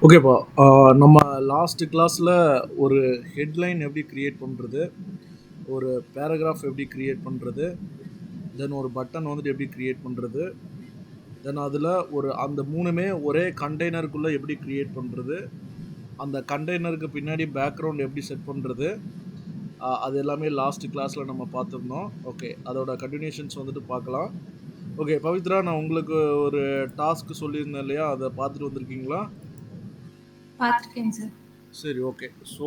ஓகேப்பா. நம்ம லாஸ்ட் கிளாஸில் ஒரு ஹெட்லைன் எப்படி கிரியேட் பண்ணுறது, ஒரு பேராகிராஃப் எப்படி கிரியேட் பண்ணுறது, தென் ஒரு பட்டன் வந்துட்டு எப்படி கிரியேட் பண்ணுறது, தென் அதில் அந்த மூணுமே ஒரே கண்டெய்னருக்குள்ளே எப்படி கிரியேட் பண்ணுறது, அந்த கண்டெய்னருக்கு பின்னாடி பேக்ரவுண்ட் எப்படி செட் பண்ணுறது, அது எல்லாமே லாஸ்ட் கிளாஸில் நம்ம பார்த்துருந்தோம். ஓகே, அதோட கண்டினியூஷன்ஸ் வந்துட்டு பார்க்கலாம். ஓகே பவித்ரா, நான் உங்களுக்கு ஒரு டாஸ்க் சொல்லியிருந்தேன் இல்லையா, அதை பார்த்துட்டு வந்திருக்கீங்களா? பார்த்துருக்கேன் சார். சரி, ஓகே. ஸோ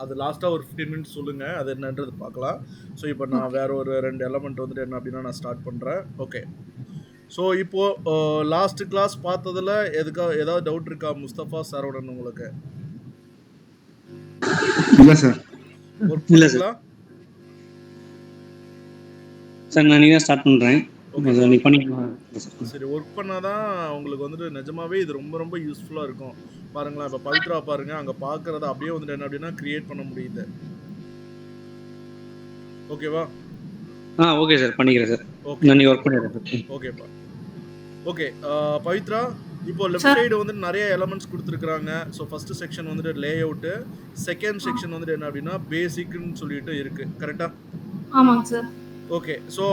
அது லாஸ்ட்டாக ஒரு 15 மினிட்ஸ் சொல்லுங்கள், அது என்னன்றது பார்க்கலாம். ஸோ இப்போ நான் வேறு ஒரு 2 எலமெண்ட் வந்துட்டு என்ன அப்படின்னா நான் ஸ்டார்ட் பண்ணுறேன். ஓகே. ஸோ இப்போது லாஸ்ட் கிளாஸ் பார்த்ததில் ஏதாவது டவுட் இருக்கா முஸ்தபா சரவணன் உங்களுக்கு? இல்லை சார். ஒர்க் பண்ணுங்களா சார்? நான் நீங்கள் ஸ்டார்ட் பண்ணுறேன். நீ பண்ணிக்கலாம். சரி, ஒர்க் பண்ணாதான் உங்களுக்கு வந்துட்டு நிஜமாவே இது ரொம்ப ரொம்ப யூஸ்ஃபுல்லாக இருக்கும். பாருங்களேன், இப்போ பவித்ரா பாருங்க, அங்கே பார்க்குறத அப்படியே வந்துட்டு என்ன அப்படின்னா கிரியேட் பண்ண முடியுது. ஓகேவா? ஓகே சார், பண்ணிக்கிறேன் சார். ஓகே, நான் ஒர்க் பண்ணிடுறேன். ஓகேப்பா. ஓகே பவித்ரா, இப்போ லெஃப்ட் சைடு வந்து நிறைய எலமெண்ட்ஸ் கொடுத்துருக்குறாங்க. ஸோ ஃபர்ஸ்ட் செக்ஷன் வந்துட்டு லே அவுட்டு, செகண்ட் செக்ஷன் வந்துட்டு என்ன அப்படின்னா பேசிக்னு சொல்லிட்டு இருக்குது. கரெக்டாக? ஆமாங்க சார். ஓகே. ஸோ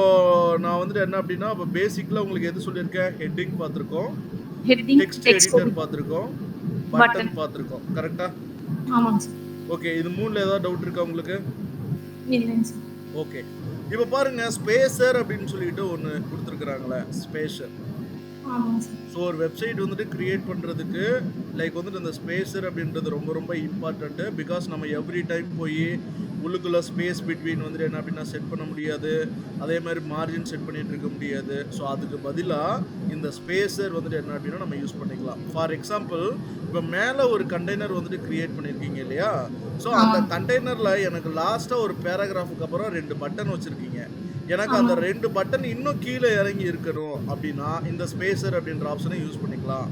நான் வந்துட்டு என்ன அப்படின்னா இப்போ பேசிக்கில் உங்களுக்கு எது சொல்லியிருக்கேன்? ஹெட்டிங் பார்த்துருக்கோம், டெக்ஸ்ட் எடிட்டர் பார்த்துருக்கோம், பட்டன் பார்த்துருக்கோம். கரெக்டா? ஆமாங்க சார். ஓகே, இது மூணுல ஏதாவது டவுட் இருக்கா உங்களுக்கு? இல்லைங்க சார். ஓகே, இப்போ பாருங்க, ஸ்பேசர் அப்படின்னு சொல்லிட்டு ஒன்று கொடுத்துருக்குறாங்களே, ஸ்பேசர். ஸோ ஒரு வெப்சைட் வந்துட்டு கிரியேட் பண்ணுறதுக்கு லைக் வந்துட்டு இந்த ஸ்பேசர் அப்படின்றது ரொம்ப ரொம்ப இம்பார்ட்டண்ட்டு. பிகாஸ் நம்ம எவ்ரி டைம் போய் உள்ளுக்குள்ளே ஸ்பேஸ் பிட்வீன் வந்துட்டு என்ன அப்படின்னா செட் பண்ண முடியாது, அதே மாதிரி மார்ஜின் செட் பண்ணிகிட்டு இருக்க முடியாது. ஸோ அதுக்கு பதிலாக இந்த ஸ்பேசர் வந்துட்டு என்ன அப்படின்னா நம்ம யூஸ் பண்ணிக்கலாம். ஃபார் எக்ஸாம்பிள், இப்போ மேலே ஒரு கண்டெய்னர் வந்துட்டு கிரியேட் பண்ணியிருக்கீங்க இல்லையா? ஸோ அந்த கண்டெய்னரில் எனக்கு லாஸ்ட்டாக ஒரு பேராகிராஃபுக்கு அப்புறம் 2 பட்டன் வச்சுருக்கீங்க. எனக்கு அந்த 2 பட்டன் இன்னும் கீழே இறங்கி இருக்கணும் அப்படின்னா இந்த ஸ்பேசர் அப்படின்ற ஆப்ஷனை யூஸ் பண்ணிக்கலாம்.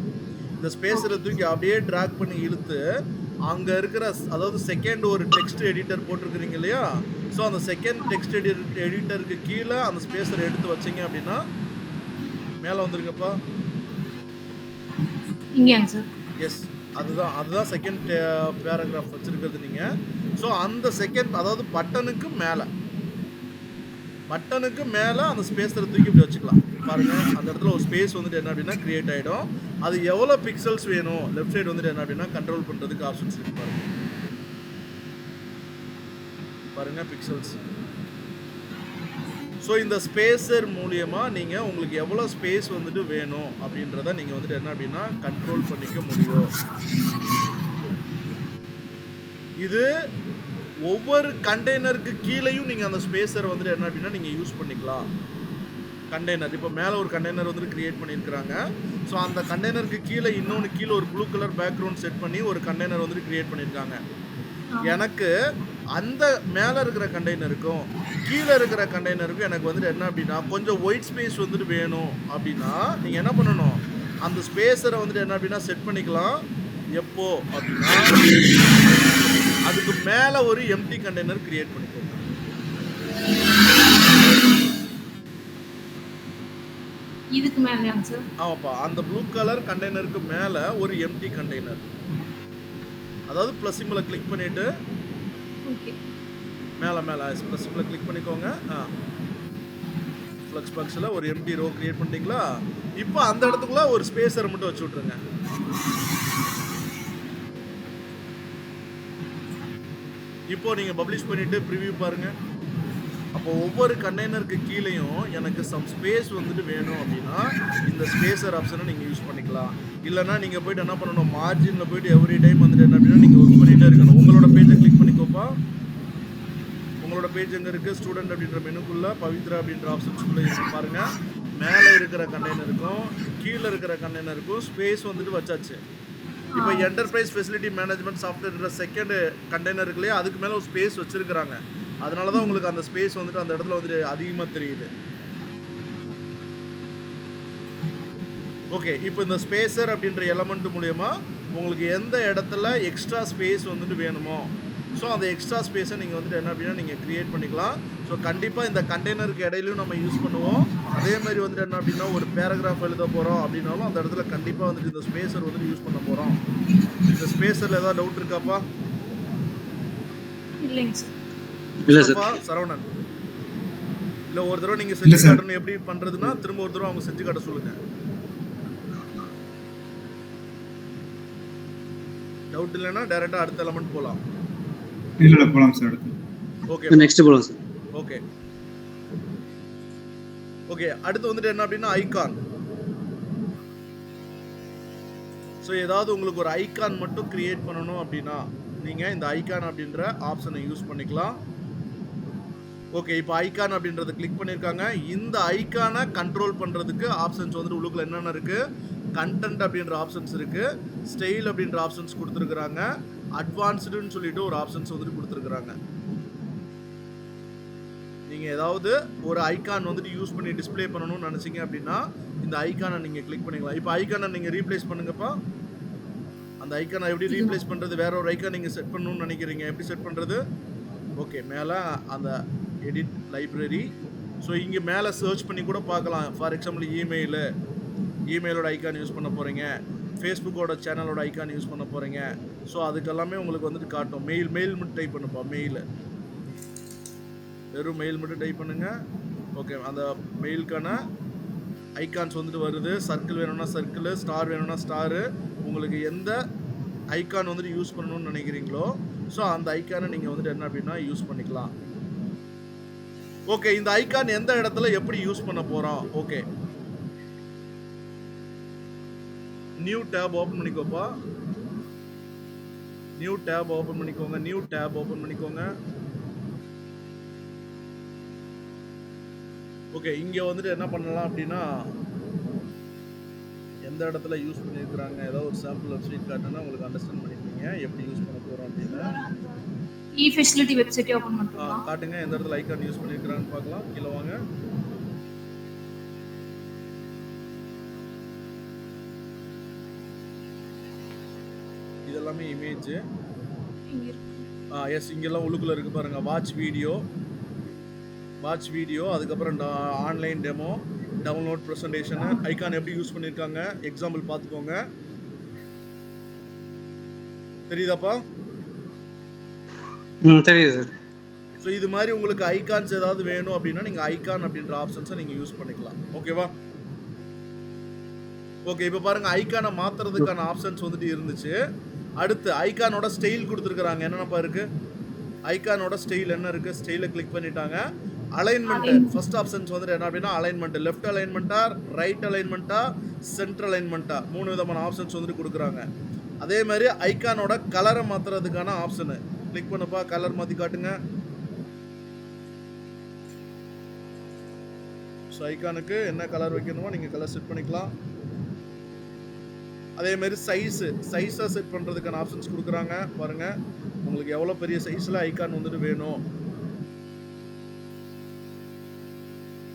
இந்த ஸ்பேசரை தூக்கி அப்படியே ட்ராக் பண்ணி இழுத்து அங்கே இருக்கிற, அதாவது செகண்ட் ஒரு டெக்ஸ்ட் எடிட்டர் போட்டிருக்கிறீங்க இல்லையா? ஸோ அந்த செகண்ட் டெக்ஸ்ட் எடிட்டருக்கு கீழே அந்த ஸ்பேசரை எடுத்து வச்சிங்க அப்படின்னா மேலே வந்துருங்கப்பா. எஸ், அதுதான் செகண்ட் பேராகிராஃப் வச்சுருக்கிறது நீங்கள். ஸோ அந்த செகண்ட், அதாவது பட்டனுக்கு மேலே அந்த ஸ்பேஸரை தூக்கி இப்படி வச்சுக்கலாம். பாருங்கள், அந்த இடத்துல ஒரு ஸ்பேஸ் வந்துட்டு என்ன அப்படின்னா கிரியேட் ஆகிடும். அது எவ்வளோ பிக்சல்ஸ் வேணும் லெஃப்ட் சைடு வந்துட்டு என்ன அப்படின்னா கண்ட்ரோல் பண்ணுறதுக்கு ஆப்ஷன்ஸ் இருக்கு. பாருங்கள் பிக்சல்ஸ். ஸோ இந்த ஸ்பேஸர் மூலியமாக நீங்கள் உங்களுக்கு எவ்வளோ ஸ்பேஸ் வந்துட்டு வேணும் அப்படின்றத நீங்கள் வந்துட்டு என்ன அப்படின்னா கண்ட்ரோல் பண்ணிக்க முடியும். இது ஒவ்வொரு கண்டெய்னருக்கு கீழேயும் நீங்கள் அந்த ஸ்பேஸரை வந்துட்டு என்ன அப்படின்னா நீங்கள் யூஸ் பண்ணிக்கலாம். கண்டெய்னர், இப்போ மேலே ஒரு கண்டெய்னர் வந்துட்டு கிரியேட் பண்ணியிருக்கிறாங்க. ஸோ அந்த கண்டெய்னருக்கு கீழே கீழே ஒரு ப்ளூ கலர் பேக்ரவுண்ட் செட் பண்ணி ஒரு கண்டெய்னர் வந்துட்டு கிரியேட் பண்ணியிருக்காங்க. எனக்கு அந்த மேலே இருக்கிற கண்டெய்னருக்கும் கீழே இருக்கிற கண்டெய்னருக்கும் எனக்கு வந்துட்டு என்ன அப்படின்னா கொஞ்சம் ஒயிட் ஸ்பேஸ் வந்துட்டு வேணும் அப்படின்னா நீங்கள் என்ன பண்ணணும், அந்த ஸ்பேஸரை வந்துட்டு என்ன அப்படின்னா செட் பண்ணிக்கலாம். எப்போ அப்படின்னா அதுக்கு மேலே ஒரு எம்டி கண்டெய்னர் கிரியேட் பண்ணிக்கோங்க. இதுக்கு மேலயாங்க சார்? ஆமாப்பா, அந்த ப்ளூ கலர் கண்டெய்னருக்கு மேலே ஒரு எம்டி கண்டெய்னர், அதாவது ப்ளஸ் சிம்பிளை கிளிக் பண்ணிவிட்டு மேலே ப்ளஸ் சிம்பிளை கிளிக் பண்ணிக்கோங்க. ஃப்ளக்ஸ் பாக்ஸில் ஒரு எம்டி ரோ கிரியேட் பண்ணிட்டீங்களா? இப்போ அந்த இடத்துக்குள்ள ஒரு ஸ்பேஸரை மட்டும் வச்சு விட்ருங்க. இப்போ நீங்கள் பப்ளிஷ் பண்ணிவிட்டு ப்ரிவியூ பாருங்கள். அப்போ ஒவ்வொரு கண்டெய்னருக்கு கீழேயும் எனக்கு சம் ஸ்பேஸ் வந்துட்டு வேணும் அப்படின்னா இந்த ஸ்பேசர் ஆப்ஷனை நீங்கள் யூஸ் பண்ணிக்கலாம். இல்லைனா நீங்கள் போய்ட்டு என்ன பண்ணணும், மார்ஜினில் போய்ட்டு எவ்ரி டைம் வந்துட்டு என்ன அப்படின்னா நீங்கள் ஒர்க் பண்ணிகிட்டே இருக்கணும். உங்களோட பேஜை கிளிக் பண்ணிக்கோப்பா. உங்களோட பேஜ் எங்கே இருக்குது? ஸ்டூடெண்ட் அப்படின்ற மெனுக்குள்ளே பவித்ரா அப்படின்ற ஆப்ஷன்ஸ்குள்ளே இருக்கு பாருங்கள். மேலே இருக்கிற கண்டெய்னருக்கும் கீழே இருக்கிற கண்டெய்னருக்கும் ஸ்பேஸ் வந்துட்டு வச்சாச்சு. இப்போ என்டர்பிரைஸ் ஃபெசிலிட்டி மேனேஜ்மெண்ட் சாஃப்ட்வேர்ன்ற செகண்ட் கண்டெய்னர் இருக்குல்லையா, அதுக்கு மேலே ஒரு ஸ்பேஸ் வச்சுருக்கிறாங்க. அதனால தான் உங்களுக்கு அந்த ஸ்பேஸ் வந்துட்டு அந்த இடத்துல வந்துட்டு அதிகமாக தெரியுது. ஓகே, இப்போ இந்த ஸ்பேசர் அப்படின்ற எலமெண்ட் மூலமா உங்களுக்கு எந்த இடத்துல எக்ஸ்ட்ரா ஸ்பேஸ் வந்துட்டு வேணுமோ ஸோ அந்த எக்ஸ்ட்ரா ஸ்பேஸை நீங்கள் வந்துட்டு என்ன அப்படின்னா நீங்கள் க்ரியேட் பண்ணிக்கலாம். ஸோ கண்டிப்பாக இந்த கண்டெய்னருக்கு இடையிலையும் நம்ம யூஸ் பண்ணுவோம். அதே மாதிரி வந்துட்டு என்ன அப்படின்னா ஒரு பேராகிராஃப் எழுத போகிறோம் அப்படின்னாலும் அந்த இடத்துல கண்டிப்பாக வந்துட்டு இந்த ஸ்பேஸர் வந்துட்டு யூஸ் பண்ண போகிறோம். ஸ்பேஸர்ல ஏதாவது டவுட் இருக்காப்பா? இல்லைங்க சார். இல்ல சார். முஸ்தபா, சரவணன். இல்ல ஒரு தடவை நீங்க செஞ்சு காட்டணும் எப்படி பண்றதுன்னா திரும்ப ஒரு தடவை அவங்க செஞ்சு காட்ட சொல்லுங்க. டவுட் இல்லைன்னா டைரக்டா அடுத்த எலமெண்ட் போலாம். இல்ல போலாம் சார் அடுத்து. ஓகே நெக்ஸ்ட் போலாம் சார். ஓகே ஓகே அடுத்து வந்துட்டு என்ன அப்படின்னா ஐகான். ஸோ ஏதாவது உங்களுக்கு ஒரு ஐகான் மட்டும் கிரியேட் பண்ணணும் அப்படின்னா நீங்கள் இந்த ஐகான் அப்படின்ற ஆப்ஷனை யூஸ் பண்ணிக்கலாம். ஓகே இப்போ ஐகான் அப்படின்றத கிளிக் பண்ணியிருக்காங்க. இந்த ஐகானை கண்ட்ரோல் பண்ணுறதுக்கு ஆப்ஷன்ஸ் வந்துட்டு உள்ளுக்குள்ள என்னென்ன இருக்குது? கண்டென்ட் அப்படின்ற ஆப்ஷன்ஸ் இருக்குது, ஸ்டைல் அப்படின்ற ஆப்ஷன்ஸ் கொடுத்துருக்குறாங்க, அட்வான்ஸ்டுன்னு சொல்லிட்டு ஒரு ஆப்ஷன்ஸ் வந்துட்டு கொடுத்துருக்குறாங்க. நீங்கள் ஏதாவது ஒரு ஐகான் வந்துட்டு யூஸ் பண்ணி டிஸ்பிளே பண்ணணும்னு நினச்சிங்க அப்படின்னா இந்த ஐகானை நீங்கள் கிளிக் பண்ணிக்கலாம். இப்போ ஐகானை நீங்கள் ரீப்ளேஸ் பண்ணுங்கப்பா. அந்த ஐகானை எப்படி ரீப்ளேஸ் பண்ணுறது? வேற ஒரு ஐகான் நீங்கள் செட் பண்ணணும்னு நினைக்கிறீங்க, எப்படி செட் பண்ணுறது? ஓகே மேலே அந்த எடிட் லைப்ரரி. ஸோ இங்கே மேலே சர்ச் பண்ணி கூட பார்க்கலாம். ஃபார் எக்ஸாம்பிள் இமெயிலோட ஐகான் யூஸ் பண்ண போகிறீங்க, ஃபேஸ்புக்கோட சேனலோட ஐகான் யூஸ் பண்ண போகிறீங்க. ஸோ அதுக்கெல்லாமே உங்களுக்கு வந்துட்டு காட்டும். மெயில் மட்டும் டைப் பண்ணுப்பா. வெறும் மெயில் மட்டும் டைப் பண்ணுங்க. ஓகே அந்த மெயிலுக்கான ஐகான்ஸ் வந்துட்டு வருது. சர்க்கிள் வேணும்னா சர்க்கிள், ஸ்டார் வேணும்னா ஸ்டாரு. உங்களுக்கு எந்த ஐகான் வந்துட்டு யூஸ் பண்ணணும்னு நினைக்கிறீங்களோ ஸோ அந்த ஐகானை நீங்கள் வந்துட்டு என்ன அப்படின்னா யூஸ் பண்ணிக்கலாம். ஓகே இந்த ஐகான் எந்த இடத்துல எப்படி யூஸ் பண்ண போகிறோம்? ஓகே நியூ டேப் ஓப்பன் பண்ணிக்கோப்பா. நியூ டேப் ஓப்பன் பண்ணிக்கோங்க. ஓகே இங்கே வந்துட்டு என்ன பண்ணலாம் அப்படின்னா எந்த இடத்துல யூஸ் பண்ணியிருக்கிறாங்க ஏதாவது ஒரு சாம்பிள் வெப்சைட் காட்டினா உங்களுக்கு அண்டர்ஸ்டாண்ட் பண்ணிருப்பீங்க எப்படி யூஸ் பண்ண போகிறோம் அப்படின்னு. ஃபெசிலிட்டி வெப்சைட் ஓபன் பண்ணுறோம். காட்டுங்க எந்த இடத்துல ஐகான் யூஸ் பண்ணியிருக்கிறாங்கன்னு பார்க்கலாம். கீழே வாங்க. இதெல்லாமே இமேஜ். எஸ் இங்கெல்லாம் உள்ளுக்குள்ளே இருக்குது பாருங்கள். வாட்ச் வீடியோ அதுக்கப்புறம் online demo, download presentation. Icon எப்படி யூஸ் பண்ணியிருக்காங்க எக்ஸாம்பிள் பார்த்துக்கோங்க. தெரியுதாப்பா? தெரியுது சார். ஸோ இது மாதிரி உங்களுக்கு ஐகான்ஸ் ஏதாவது வேணும் அப்படின்னா நீங்கள் ஐகான் அப்படின்ற ஆப்ஷன்ஸை நீங்கள் யூஸ் பண்ணிக்கலாம். ஓகேவா? ஓகே இப்போ பாருங்கள் ஐகானை மாற்றுறதுக்கான ஆப்ஷன்ஸ் வந்துட்டு இருந்துச்சு. அடுத்து ஐகானோட ஸ்டைல் கொடுத்துருக்குறாங்க. என்னென்னப்பா இருக்குது? ஐகானோட ஸ்டைல் என்ன இருக்குது? ஸ்டைலை கிளிக் பண்ணிட்டாங்க. அலைன்மெண்ட்டு ஃபர்ஸ்ட் ஆப்ஷன்ஸ் வந்துட்டு என்ன அப்படின்னா அலைன்மெண்ட்டு, லெஃப்ட் அலைன்மெண்ட்டா, ரைட் அலைன்மெண்ட்டா, சென்ட்ரல் அலைன்மெண்ட்டா, 3 விதமான ஆப்ஷன்ஸ் வந்துட்டு கொடுக்குறாங்க. அதே மாதிரி ஐகானோட கலரை மாற்றுறதுக்கான ஆப்ஷனு கிளிக் பண்ணப்பா. கலர் மாற்றி காட்டுங்க. ஸோ ஐகானுக்கு என்ன கலர் வைக்கணுமோ நீங்கள் கலர் செட் பண்ணிக்கலாம். அதே மாதிரி சைஸை செட் பண்ணுறதுக்கான ஆப்ஷன்ஸ் கொடுக்குறாங்க. பாருங்கள் உங்களுக்கு எவ்வளோ பெரிய சைஸில் ஐகான் வந்துட்டு வேணும்.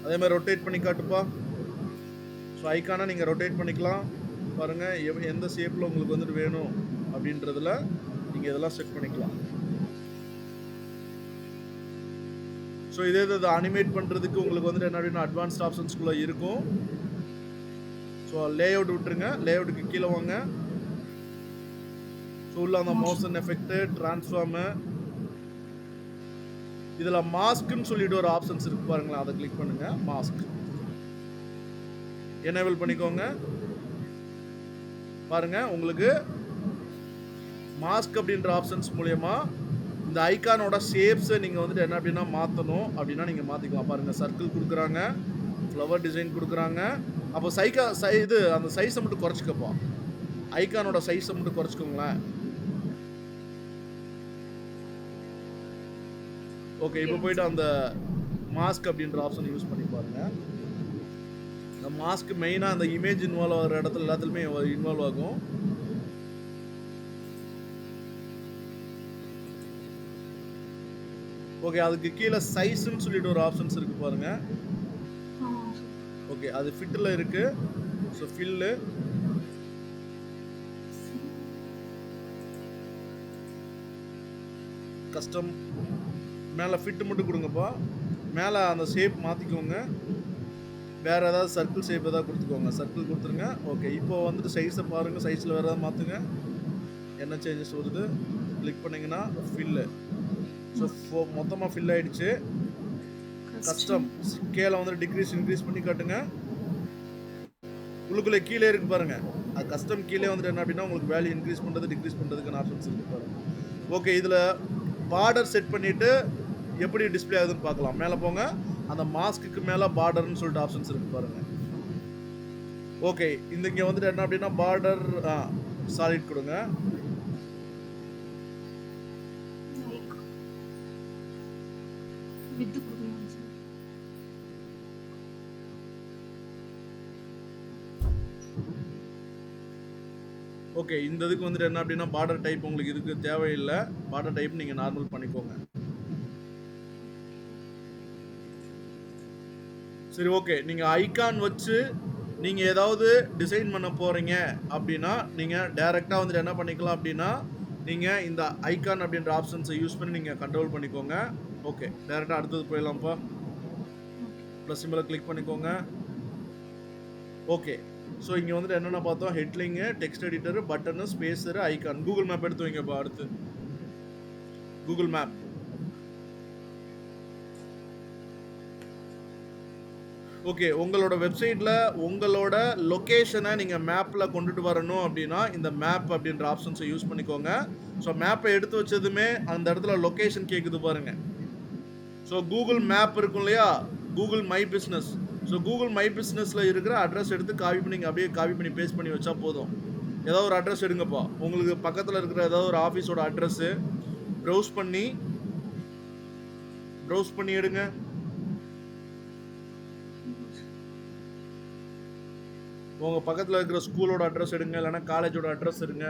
அதே மாதிரி ரொட்டேட் பண்ணி காட்டுப்பா. ஸோ ஐகானை நீங்கள் ரொட்டேட் பண்ணிக்கலாம். பாருங்கள் எந்த ஷேப்பில் உங்களுக்கு வந்துட்டு வேணும் அப்படின்றதுல நீங்கள் இதெல்லாம் செட் பண்ணிக்கலாம். ஸோ இதே இது அனிமேட் பண்ணுறதுக்கு உங்களுக்கு வந்துட்டு என்ன அப்படின்னா அட்வான்ஸ்ட் ஆப்ஷன்ஸ்குள்ளே இருக்கும். ஸோ லேஅவுட் விட்டுருங்க. லேஅவுட்டுக்கு கீழே வாங்க. ஸோ உள்ள அந்த மோஷன் எஃபெக்ட்டு, ட்ரான்ஸ்ஃபார்மு, இதில் மாஸ்க்குன்னு சொல்லிட்டு ஒரு ஆப்ஷன்ஸ் இருக்கு பாருங்களேன். அதை கிளிக் பண்ணுங்க. மாஸ்க் எனேபிள் பண்ணிக்கோங்க. பாருங்க உங்களுக்கு மாஸ்க் அப்படின்ற ஆப்ஷன்ஸ் மூலமா இந்த ஐகானோட ஷேப்ஸை நீங்கள் வந்துட்டு என்ன அப்படின்னா மாற்றணும் அப்படின்னா நீங்கள் மாற்றிக்கலாம். பாருங்கள் சர்க்கிள் கொடுக்குறாங்க, ஃப்ளவர் டிசைன் கொடுக்குறாங்க. அப்போ இது அந்த சைஸை மட்டும் குறைச்சிக்கப்பா. ஐகானோட சைஸை மட்டும் குறைச்சிக்கோங்களேன். ஓகே இப்போ போயிட்டு அந்த மாஸ்க் அப்படின்ற ஆப்ஷன் யூஸ் பண்ணி பாருங்கள். இந்த மாஸ்க் மெயினாக அந்த இமேஜ் இன்வால்வ் ஆகிற இடத்துல எல்லாத்துலேயுமே இன்வால்வ் ஆகும். ஓகே அதுக்கு கீழே சைஸ்ன்னு சொல்லிட்டு ஒரு ஆப்ஷன்ஸ் இருக்குது பாருங்கள். ஓகே அது ஃபிட்டில் இருக்குது. ஸோ ஃபில்லு, கஸ்டம், மேலே ஃபிட்டு மட்டும் கொடுங்கப்பா. மேலே அந்த ஷேப் மாற்றிக்கோங்க. வேறு ஏதாவது சர்க்கிள் ஷேப் ஏதாவது கொடுத்துக்கோங்க. சர்க்கிள் கொடுத்துருங்க. ஓகே இப்போ வந்துட்டு சைஸை பாருங்கள். சைஸில் வேறு ஏதாவது மாற்றுங்க. என்ன சேஞ்சஸ் வருது கிளிக் பண்ணிங்கன்னா ஃபில்லு. ஸோ மொத்தமாக ஃபில் ஆகிடுச்சு. கஸ்டம் ஸ்கேலை வந்து டிக்ரீஸ் இன்க்ரீஸ் பண்ணி காட்டுங்க. உள்ளுக்குள்ளே கீழே இருக்கு பாருங்க. அது கஸ்டம் கீழே வந்துட்டு என்ன அப்படின்னா உங்களுக்கு வேல்யூ இன்க்ரீஸ் பண்ணுறது டிக்ரீஸ் பண்ணுறதுக்கான ஆப்ஷன்ஸ் இருக்கு பாருங்க. ஓகே, இதில் பார்டர் செட் பண்ணிவிட்டு எப்படி டிஸ்பிளே ஆகுதுன்னு பார்க்கலாம். மேலே போங்க, அந்த மாஸ்க்கு மேலே பார்டர்னு சொல்லிட்டு ஆப்ஷன்ஸ் இருக்கு பாருங்க. ஓகே, இந்த இங்கே வந்துட்டு என்ன அப்படின்னா பார்டர் சாலிட் கொடுங்க. வித் கொடுக்கலாம் சார். ஓகே, இந்த இதுக்கு வந்துட்டு என்ன அப்படின்னா பார்டர் டைப் உங்களுக்கு இதுக்கு தேவையில்லை. பார்டர் டைப் நீங்கள் நார்மல் பண்ணிக்கோங்க. சரி, ஓகே. நீங்கள் ஐகான் வச்சு நீங்கள் ஏதாவது டிசைன் பண்ண போகிறீங்க அப்படின்னா நீங்கள் டைரெக்டாக வந்துட்டு என்ன பண்ணிக்கலாம் அப்படின்னா நீங்கள் இந்த ஐகான் அப்படின்ற ஆப்ஷன்ஸை யூஸ் பண்ணி நீங்கள் கண்ட்ரோல் பண்ணிக்கோங்க. ஓகே, டைரெக்டாக அடுத்தது போயிடலாம்ப்பா. ப்ளஸ் சிம்பிளை கிளிக் பண்ணிக்கோங்க. ஓகே, ஸோ இங்கே வந்துட்டு என்னென்ன பார்த்தோம், heading, text editor, button, spacer, icon. Google map எடுத்து வைங்கப்பா. அடுத்து கூகுள் மேப். ஓகே, உங்களோட வெப்சைட்டில் உங்களோட லொக்கேஷனை நீங்கள் மேப்பில் கொண்டுட்டு வரணும் அப்படின்னா இந்த மேப் அப்படின்ற ஆப்ஷன்ஸை யூஸ் பண்ணிக்கோங்க. ஸோ மேப்பை எடுத்து வச்சதுமே அந்த இடத்துல லொக்கேஷன் கேட்குது பாருங்கள். ஸோ கூகுள் மேப் இருக்கும் இல்லையா, Google my business. So Google my பிஸ்னஸில் இருக்கிற அட்ரஸ் எடுத்து காப்பி பண்ணி அப்படியே காப்பி பண்ணி பேஸ்ட் பண்ணி வச்சா போதும். ஏதாவது ஒரு அட்ரஸ் எடுங்கப்பா. உங்களுக்கு பக்கத்தில் இருக்கிற ஏதாவது ஒரு ஆஃபீஸோட அட்ரஸ்ஸு ப்ரௌஸ் பண்ணி எடுங்க. உங்கள் பக்கத்தில் இருக்கிற ஸ்கூலோட அட்ரஸ் எடுங்க, இல்லைன்னா காலேஜோட அட்ரஸ் எடுங்க.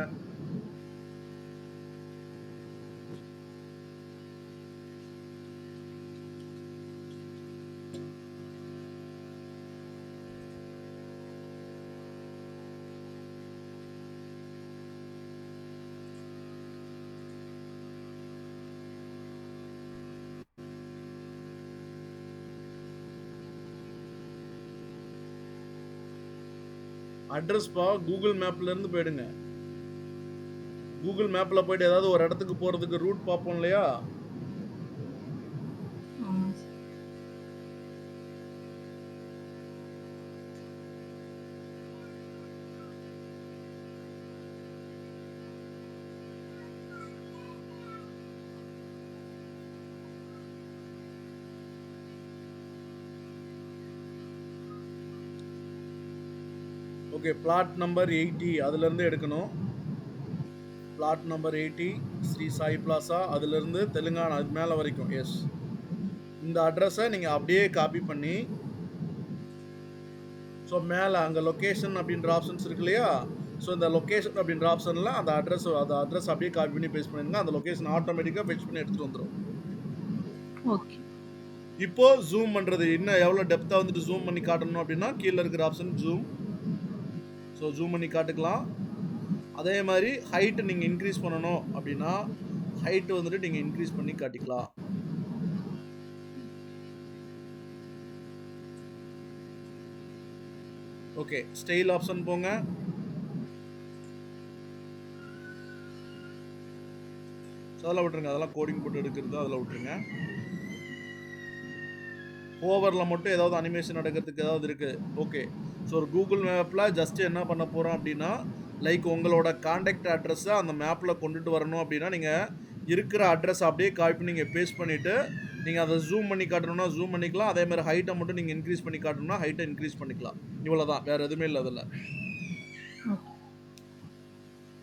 அட்ரஸ்ப்பா கூகுள் மேப்லேருந்து போயிடுங்க. கூகுள் மேப்பில் போயிட்டு ஏதாவது ஒரு இடத்துக்கு போகிறதுக்கு ரூட் பார்ப்போம் இல்லையா, ஓகே. பிளாட் நம்பர் 80 அதுலேருந்து எடுக்கணும். Plot number 80 Sri Sai plaza, அதுலேருந்து தெலுங்கானா அது மேலே வரைக்கும். எஸ், இந்த அட்ரஸை நீங்கள் அப்படியே காப்பி பண்ணி ஸோ மேலே அங்கே லொக்கேஷன் அப்படின்ற ஆப்ஷன்ஸ் இருக்கு இல்லையா, ஸோ இந்த லொக்கேஷன் அப்படின்ற ஆப்ஷனில் அந்த அட்ரஸ் அப்படியே காப்பி பண்ணி பேஸ்ட் பண்ணிடுங்க. அந்த லொக்கேஷன் ஆட்டோமேட்டிக்காக ஃபெச் பண்ணி எடுத்துகிட்டு வந்துடும். ஓகே, இப்போ ஜூம் பண்ணுறது இன்னும் எவ்வளோ டெப்த்தாக வந்துட்டு ஜூம் பண்ணி காட்டணும் அப்படின்னா கீழே இருக்கிற ஆப்ஷன் ஜூம். ஸோ ஜூம் பண்ணி காட்டுக்கலாம். அதே மாதிரி ஹைட்டு நீங்கள் இன்க்ரீஸ் பண்ணணும் அப்படின்னா ஹைட்டு வந்துட்டு நீங்கள் இன்க்ரீஸ் பண்ணி காட்டிக்கலாம். ஓகே, ஸ்டைல் ஆப்ஷன் போங்க. அதெல்லாம் விட்டுருங்க, அதெல்லாம் கோடிங் போட்டு எடுக்கிறது அதெல்லாம் விட்டுருங்க. ஓவரில் மட்டும் ஏதாவது அனிமேஷன் நடக்கிறதுக்கு ஏதாவது இருக்குது. ஓகே, ஸோ ஒரு கூகுள் மேப்பில் ஜஸ்ட்டு என்ன பண்ண போகிறோம் அப்படின்னா லைக் உங்களோட காண்டாக்ட் அட்ரஸை அந்த மேப்பில் கொண்டுட்டு வரணும் அப்படின்னா நீங்கள் இருக்கிற அட்ரஸ் அப்படியே காப்பி பண்ணி நீங்கள் பேஸ்ட் பண்ணிவிட்டு நீங்கள் அதை ஜூம் பண்ணி காட்டணும்னா ஜூம் பண்ணிக்கலாம். அதே மாதிரி ஹைட்டை மட்டும் நீங்கள் இன்க்ரீஸ் பண்ணி காட்டணும்னா ஹைட்டை இன்க்ரீஸ் பண்ணிக்கலாம். இவ்வளோ தான், வேறு எதுவுமே இல்லை அதில்.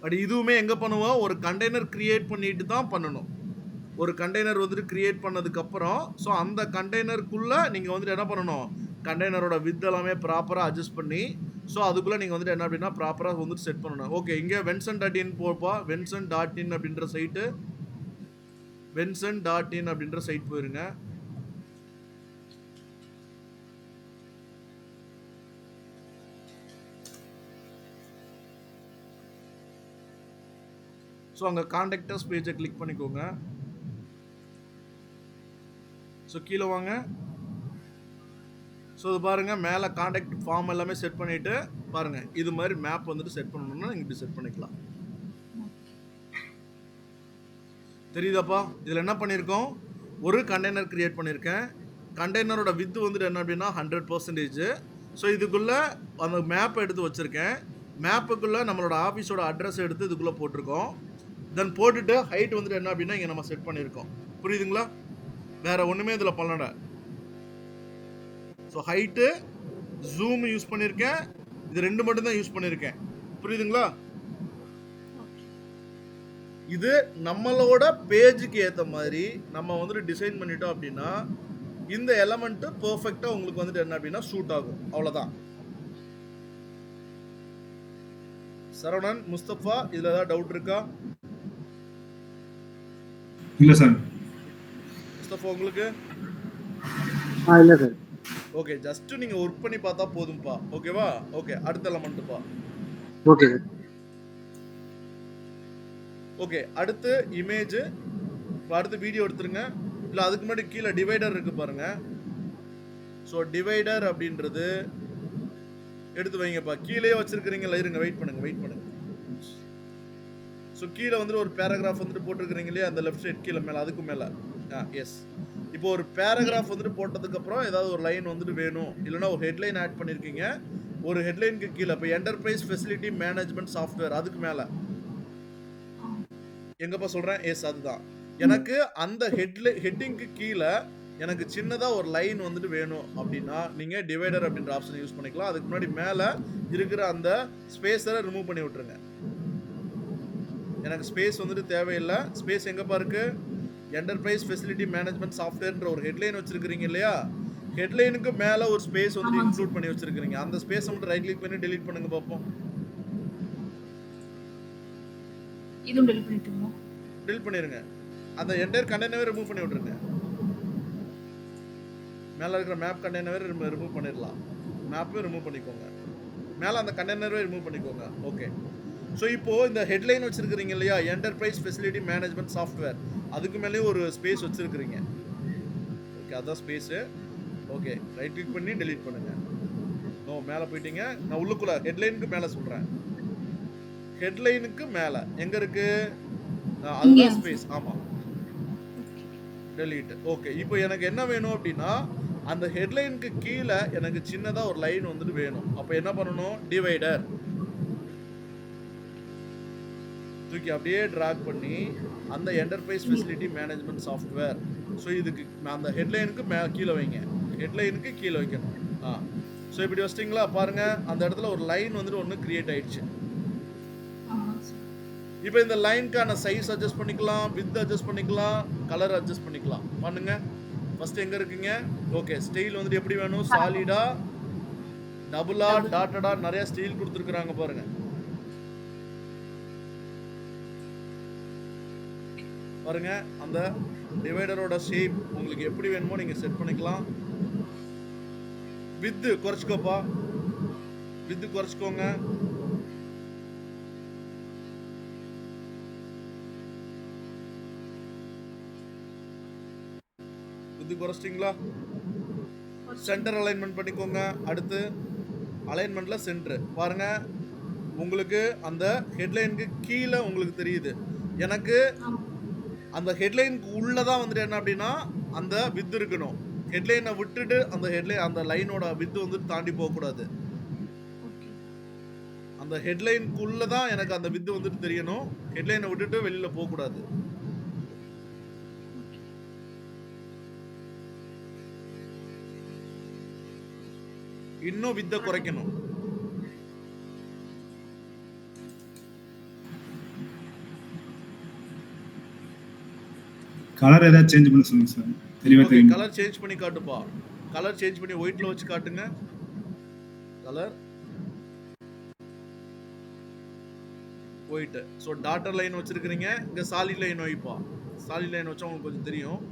பட் இதுவுமே எங்கே பண்ணுவோம், ஒரு கண்டெய்னர் க்ரியேட் பண்ணிட்டு தான் பண்ணணும். ஒரு கண்டெய்னர் வந்துட்டு க்ரியேட் பண்ணதுக்கப்புறம் ஸோ அந்த கண்டெய்னருக்குள்ளே நீங்கள் வந்துட்டு என்ன பண்ணணும், கண்டெய்னரோட வித் எல்லாமே ப்ராப்பராக அட்ஜஸ்ட் பண்ணி ஸோ அதுக்குள்ளே நீங்கள் வந்துட்டு என்ன அப்படின்னா ப்ராப்பராக வந்துட்டு செட் பண்ணணும். ஓகே, இங்கே venson.in போப்பா. venson.in அப்படின்ற சைட்டு, venson.in அப்படின்ற சைட் போயிருங்க. ஸோ அங்கே காண்டாக்டர்ஸ் பேஜை கிளிக் பண்ணிக்கோங்க. ஸோ கீழே வாங்க. ஸோ இது பாருங்கள், மேலே காண்டாக்ட் ஃபார்ம் எல்லாமே செட் பண்ணிவிட்டு பாருங்கள் இது மாதிரி மேப் வந்துட்டு செட் பண்ணணும்னா நீங்கள் இப்படி செட் பண்ணிக்கலாம். தெரியுதாப்பா? இதில் என்ன பண்ணியிருக்கோம், ஒரு கண்டெய்னர் கிரியேட் பண்ணியிருக்கேன். கண்டெய்னரோட வித்து வந்துட்டு என்ன அப்படின்னா 100%. ஸோ இதுக்குள்ளே அந்த மேப் எடுத்து வச்சுருக்கேன். மேப்புக்குள்ளே நம்மளோட ஆஃபீஸோட அட்ரஸ் எடுத்து இதுக்குள்ளே போட்டிருக்கோம். தென் போட்டுட்டு ஹைட் வந்துட்டு என்ன அப்படின்னா இங்கே நம்ம செட் பண்ணியிருக்கோம். புரியுதுங்களா? வேற ஒன்றுமே இதில் பண்ணல. ஸோ ஹைட்டு, ஜூம் யூஸ் பண்ணியிருக்கேன். இது 2 மட்டும் தான் யூஸ் பண்ணியிருக்கேன். புரியுதுங்களா? இது நம்மளோட பேஜுக்கு ஏற்ற மாதிரி நம்ம வந்துட்டு டிசைன் பண்ணிட்டோம் அப்படின்னா இந்த எலமெண்ட் பெர்ஃபெக்ட்டா உங்களுக்கு வந்துட்டு என்ன அப்படின்னா சூட் ஆகும். அவ்வளவுதான். சரவணன், முஸ்தபா, இதுல ஏதாவது டவுட் இருக்கா? இல்ல சார். முஸ்தபா உங்களுக்கு? இல்ல சார். ஓகே, ஜஸ்ட் நீங்க ஒர்க் பண்ணி பார்த்தா போதும்பா. ஓகேவா? ஓகே, அடுத்த எலமெண்ட்ப்பா. Okay sir. ஓகே, அடுத்து இமேஜ். அடுத்து வீடியோ எடுத்துருங்க. இல்லை அதுக்கு முன்னாடி கீழே டிவைடர் இருக்கு பாருங்க. ஸோ டிவைடர் அப்படின்றது எடுத்து வைங்கப்பா. கீழே வச்சிருக்கிறீங்களா? இருங்க, வெயிட் பண்ணுங்க. ஸோ கீழே வந்துட்டு ஒரு பேராகிராஃப் வந்துட்டு போட்டிருக்கிறீங்க இல்லையா, அந்த லெஃப்ட் சைட் கீழே மேலே, அதுக்கு மேலே. எஸ். இப்போ ஒரு பேராகிராஃப் வந்துட்டு போட்டதுக்கப்புறம் ஏதாவது ஒரு லைன் வந்துட்டு வேணும், இல்லைனா ஒரு ஹெட்லைன் ஆட் பண்ணியிருக்கீங்க. ஒரு ஹெட்லைனுக்கு கீழே இப்போ என்டர்பிரைஸ் ஃபெசிலிட்டி மேனேஜ்மெண்ட் சாஃப்ட்வேர், அதுக்கு மேலே எங்கப்பா சொல்கிறேன்? எஸ், அதுதான். எனக்கு அந்த ஹெட்டிங்க்கு கீழே எனக்கு சின்னதாக ஒரு லைன் வந்துட்டு வேணும் அப்படின்னா நீங்கள் டிவைடர் அப்படின்ற ஆப்ஷன் யூஸ் பண்ணிக்கலாம். அதுக்கு முன்னாடி மேலே இருக்கிற அந்த ஸ்பேஸரை ரிமூவ் பண்ணி விட்டுருங்க. எனக்கு ஸ்பேஸ் வந்துட்டு தேவையில்லை. ஸ்பேஸ் எங்கப்பா இருக்கு? என்டர்பிரைஸ் ஃபெசிலிட்டி மேனேஜ்மெண்ட் சாஃப்ட்வேர்ன்ற ஒரு ஹெட்லைன் வச்சிருக்கிறீங்க இல்லையா, ஹெட்லைனுக்கு மேலே ஒரு ஸ்பேஸ் வந்துட்டு இன்க்ளூட் பண்ணி வச்சிருக்கிறீங்க. அந்த ஸ்பேஸை மட்டும் ரைட் கிளிக் பண்ணி டெலீட் பண்ணுங்க பார்ப்போம். இதுவும் டெலீட் பண்ணிட்டுமா? டெலீட் பண்ணிருங்க. அந்த என்டையர் கண்டெய்னரை ரிமூவ் பண்ணி விட்டுருங்க. மேலே இருக்கிற மேப் கண்டெய்னரை ரிமூவ் பண்ணிடலாம். மேப்பையும் ரிமூவ் பண்ணிக்கோங்க. மேலே அந்த கண்டெய்னரை ரிமூவ் பண்ணிக்கோங்க. ஓகே. ஸோ இப்போது இந்த ஹெட்லைன் வச்சுருக்கிறீங்க இல்லையா, என்டர்பிரைஸ் ஃபெசிலிட்டி மேனேஜ்மெண்ட் சாஃப்ட்வேர், அதுக்கு மேலேயும் ஒரு ஸ்பேஸ் வச்சுருக்கிறீங்க. ஓகே, அதான் ஸ்பேஸு. ஓகே, ரைட் கிளிக் பண்ணி டெலீட் பண்ணுங்கள். நோ, மேலே போயிட்டீங்க. நான் உள்ளுக்குள்ளே ஹெட்லைனுக்கு மேலே சொல்கிறேன். ஹெட்லைனுக்கு மேலே எங்கே இருக்குது? அதுதான் ஸ்பேஸ். ஆமாம், டெலீட். ஓகே, இப்போ எனக்கு என்ன வேணும் அப்படின்னா அந்த ஹெட்லைனுக்கு கீழே எனக்கு சின்னதாக ஒரு லைன் வந்துட்டு வேணும். அப்போ என்ன பண்ணணும்? டிவைடர் தூக்கி அப்படியே ட்ராக் பண்ணி அந்த enterprise facility management software, so இதுக்கு அந்த ஹெட்லைனுக்கு கீழே வைங்க. ஹெட்லைனுக்கு கீழே வைக்கணும். ஸோ இப்படி வச்சிட்டிங்களா? பாருங்கள், அந்த இடத்துல ஒரு லைன் வந்துட்டு ஒன்று கிரியேட் ஆயிடுச்சு. இப்போ இந்த லைனுக்கான சைஸ் அட்ஜஸ்ட் பண்ணிக்கலாம், வித் அட்ஜஸ்ட் பண்ணிக்கலாம், கலர் அட்ஜஸ்ட் பண்ணிக்கலாம். பண்ணுங்க. ஃபர்ஸ்ட் எங்கே இருக்கீங்க? ஓகே, ஸ்டைல் வந்துட்டு எப்படி வேணும்? சாலிடா, டபுளா, டாட்டடா, நிறைய ஸ்டைல் கொடுத்துருக்குறாங்க பாருங்க. பாருங்க, அந்த டிவைடரோட ஷேப் உங்களுக்கு எப்படி வேணுமோ நீங்கள் செட் பண்ணிக்கலாம். With குறைச்சிக்கோப்பா, with குறைச்சிக்கோங்க. With குறைச்சிட்டிங்களா? Centre alignment பண்ணிக்கோங்க. அடுத்து அலைன்மெண்ட்ல சென்டர் பாருங்க. உங்களுக்கு அந்த ஹெட்லைனுக்கு கீழே உங்களுக்கு தெரியுது. எனக்கு அந்த ஹெட்லைனுக்கு உள்ளதான் வந்துட்டு என்ன அப்படின்னா அந்த வித் இருக்கணும். ஹெட்லைனை விட்டுட்டு அந்த லைனோட வித் வந்து தாண்டி போகக்கூடாது. அந்த ஹெட்லைனுக்குள்ள தான் எனக்கு அந்த வித் வந்துட்டு தெரியணும். ஹெட்லைனை விட்டுட்டு வெளியில போகக்கூடாது. இன்னும் வித்தை குறைக்கணும். கலர் ஏதாவது சேஞ்ச் பண்ண சொல்லுங்க சார். தெளிவா தெரியும். கலர் சேஞ்ச் பண்ணி காட்டுப்பா. கலர் சேஞ்ச் பண்ணி ஒயிட்ல வச்சு காட்டுங்க. Colour white. So dotted line வச்சிருக்கிறீங்க. இங்கே சாலிட் லைன் வைப்பா. சாலிட் லைன் வச்சா உங்களுக்கு கொஞ்சம் தெரியும்.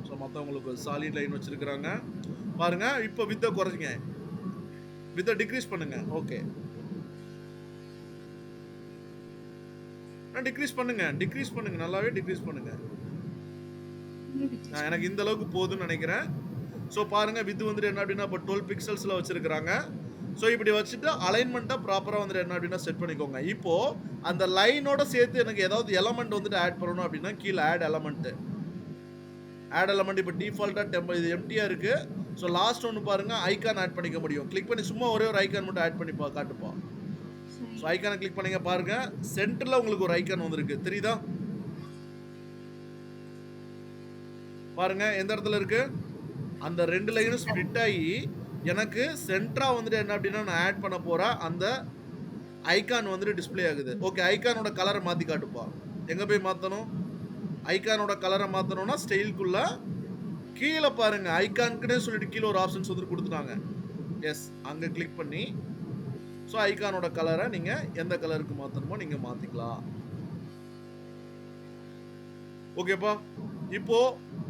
ஸோ மற்றவங்களுக்கு சாலிட் லைன் வச்சிருக்கிறாங்க பாருங்க. இப்போ வித்தை குறைச்சிங்க, வித்தை டிக்ரீஸ் பண்ணுங்க. ஓகே, டிக்ரீஸ் பண்ணுங்க, நல்லாவே டிக்ரீஸ் பண்ணுங்க. எனக்கு இந்த அளவுக்கு போதும்னு நினைக்கிறேன். ஸோ பாருங்க, வித் வந்துட்டு என்ன அப்படின்னா இப்போ 12 பிக்சல்ஸில் வச்சிருக்கிறாங்க. ஸோ இப்படி வச்சுட்டு அலைன்மெண்ட்டை ப்ராப்பராக வந்துட்டு என்ன அப்படின்னா செட் பண்ணிக்கோங்க. இப்போ அந்த லைனோட சேர்த்து எனக்கு ஏதாவது எலமெண்ட் வந்துட்டு ஆட் பண்ணணும் அப்படின்னா கீழே ஆட் எலமெண்ட் இப்போ டிஃபால்ட்டாக இது எம்டியாக இருக்கு. ஸோ லாஸ்ட் ஒன்று பாருங்க, ஐகான் ஆட் பண்ணிக்க முடியும். கிளிக் பண்ணி சும்மா ஒரே ஒரு ஐகான் மட்டும் ஆட் பண்ணி காட்டுப்பா. ஸோ ஐகானை கிளிக் பண்ணீங்க பாருங்க, சென்டரில் உங்களுக்கு ஒரு ஐகான் வந்துருக்கு, தெரியுதா? பாருங்க எந்த இடத்துல இருக்கு, அந்த 2 லைனும் ஸ்ப்ளிட் ஆகி எனக்கு சென்டரா வந்துட்டு என்ன அப்படின்னா நான் ஆட் பண்ண போற அந்த ஐகான் வந்துட்டு டிஸ்ப்ளே ஆகுது. ஓகே, ஐகானோட கலரை மாத்தி காட்டுப்பா. எங்க போய் மாத்தணும்? ஐகானோட கலரை மாத்தணும்னா ஸ்டைல்குள்ள கீழே பாருங்க, ஐகானுக்குன்னே சொல்லிட்டு கீழே ஒரு ஆப்ஷன்ஸ் வந்து கொடுத்துட்டாங்க. எஸ், அங்க கிளிக் பண்ணி ஸோ ஐகானோட கலரை நீங்க எந்த கலருக்கு மாத்தணுமோ நீங்க மாத்திக்கலாம். ஓகேப்பா, இப்போ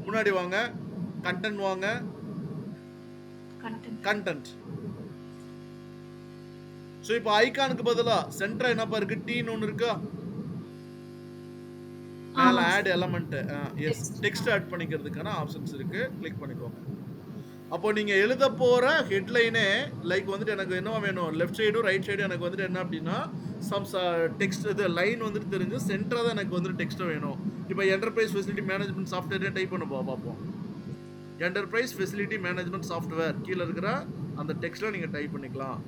முன்னாடி வாங்க, கண்டென்ட் வாங்க, கண்டென்ட். சோ இப்போ ஐகானுக்கு பதிலா சென்டரா என்னப்பா இருக்கு, டீன்னு ஒன்னு இருக்கா, மேல add element, yes, text add பண்ணிக்கிறதுக்கான ஆப்ஷன்ஸ் இருக்கு, கிளிக் பண்ணிக்கோங்க. அப்போ நீங்க எழுத போற ஹெட்லைனே லைக் வந்துட்டு எனக்கு என்ன வேணும், லெஃப்ட் சைடும் ரைட் சைடும் எனக்கு வந்துட்டு என்ன அப்படின்னா சம் டெக்ஸ்ட், இது லைன் வந்துட்டு தெரிஞ்சு சென்டரா தான் எனக்கு வந்துட்டு டெக்ஸ்ட் வேணும். இப்போ enterprise facility management software type பண்ண பார்ப்போம். என்டர்பிரைஸ் ஃபெசிலிட்டி மேனேஜ்மெண்ட் சாஃப்ட்வேர் கீழே இருக்கிற அந்த டெக்ஸ்ட்ல நீங்க டைப் பண்ணிக்கலாம்.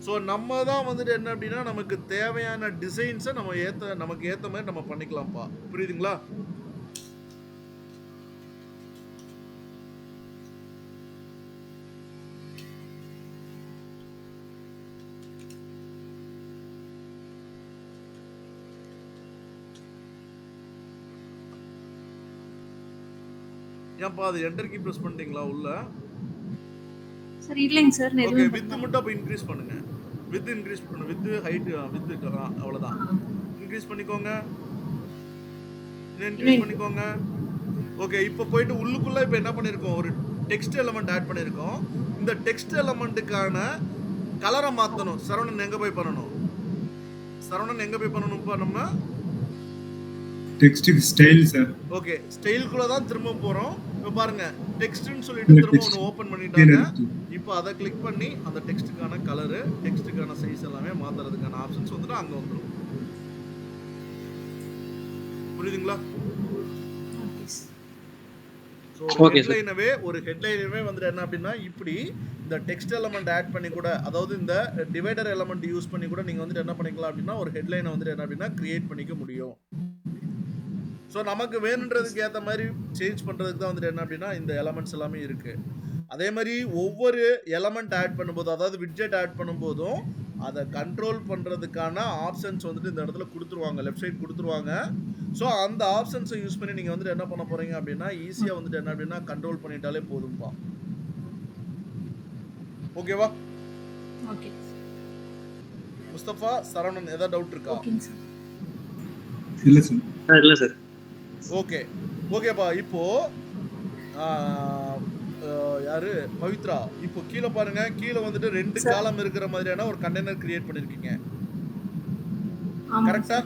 ஸோ நம்ம தான் வந்துட்டு என்ன அப்படின்னா நமக்கு தேவையான டிசைன்ஸை நமக்கு ஏற்ற மாதிரி நம்ம பண்ணிக்கலாம்ப்பா. புரியுதுங்களா? ஏன்பா அது என்டர் கீ பிரஸ் பண்ணிட்டீங்களா உள்ள? சார் இல்லைங்க சார். ஓகே, வித் மட்டும் அப்ப இன்க்ரீஸ் பண்ணுங்க. வித் இன்க்ரீஸ் பண்ணு, வித் ஹைட், வித் அவ்வளவுதான். இன்க்ரீஸ் பண்ணிக்கோங்க, இன்க்ரீஸ் பண்ணிக்கோங்க. ஓகே, இப்போ போயிட்டு உள்ளுக்குள்ள இப்போ என்ன பண்ணிருக்கோம், ஒரு டெக்ஸ்ட் எலிமெண்ட் ஆட் பண்ணிருக்கோம். இந்த டெக்ஸ்ட் எலிமெண்ட்டுக்கான கலரை மாத்தணும். சரவணன் எங்க போய் பண்ணணும்? நம்ம டெக்ஸ்ட் ஸ்டைல் சார். ஓகே, ஸ்டைல்குள்ள தான் திரும்ப போறோம். இப்போ பாருங்க, டெக்ஸ்ட்னு சொல்லிட்டு திரும்ப ஒன்று ஓபன் பண்ணிட்டாங்க. இப்போ அதை கிளிக் பண்ணி அந்த டெக்ஸ்ட்டுக்கான கலரு, டெக்ஸ்ட்டுக்கான சைஸ் எல்லாமே மாத்துறதுக்கான ஆப்ஷன்ஸ் வந்துட்டு அங்க வந்துடும். புரியுதுங்களா? ஸோ ஒரு ஹெட்லைனவே வந்துட்டு என்ன அப்படின்னா இப்படி இந்த டெக்ஸ்ட் எலிமெண்ட் ஆட் பண்ணி கூட, அதாவது இந்த டிவைடர் எலிமெண்ட் யூஸ் பண்ணி கூட நீங்க வந்துட்டு என்ன பண்ணிக்கலாம் அப்படின்னா ஒரு ஹெட்லைனை வந்துட்டு என்ன அப்படின்னா கிரியேட் பண்ணிக்க முடியும். ஸோ நமக்கு வேணுன்றதுக்கு ஏற்ற மாதிரி சேஞ்ச் பண்ணுறதுக்கு தான் வந்துட்டு என்ன அப்படின்னா இந்த எலமெண்ட்ஸ் எல்லாமே இருக்குது. அதே மாதிரி ஒவ்வொரு எலமெண்ட் ஆட் பண்ணும்போது, அதாவது விட்ஜெட் ஆட் பண்ணும்போதும் அதை கண்ட்ரோல் பண்ணுறதுக்கான ஆப்ஷன்ஸ் வந்துட்டு இந்த இடத்துல கொடுத்துருவாங்க, லெஃப்ட் சைட் கொடுத்துருவாங்க. ஸோ அந்த ஆப்ஷன்ஸை யூஸ் பண்ணி நீங்கள் வந்துட்டு என்ன பண்ண போகிறீங்க அப்படின்னா ஈஸியாக வந்துட்டு என்ன அப்படின்னா கண்ட்ரோல் பண்ணிட்டாலே போதும்பா. ஓகேவா? ஓகே. முஸ்தபா, சரவணன், ஏதாவது டவுட் இருக்கா? இல்ல சார். இல்ல சார். ஓகே, ஓகேப்பா. இப்போ யாரு பவித்ரா, இப்போ கீழே பாருங்க, கீழே வந்துட்டு 2 காலம் இருக்கிற மாதிரியான ஒரு கண்டெய்னர் கிரியேட் பண்ணிருக்கீங்க, கரெக்டா?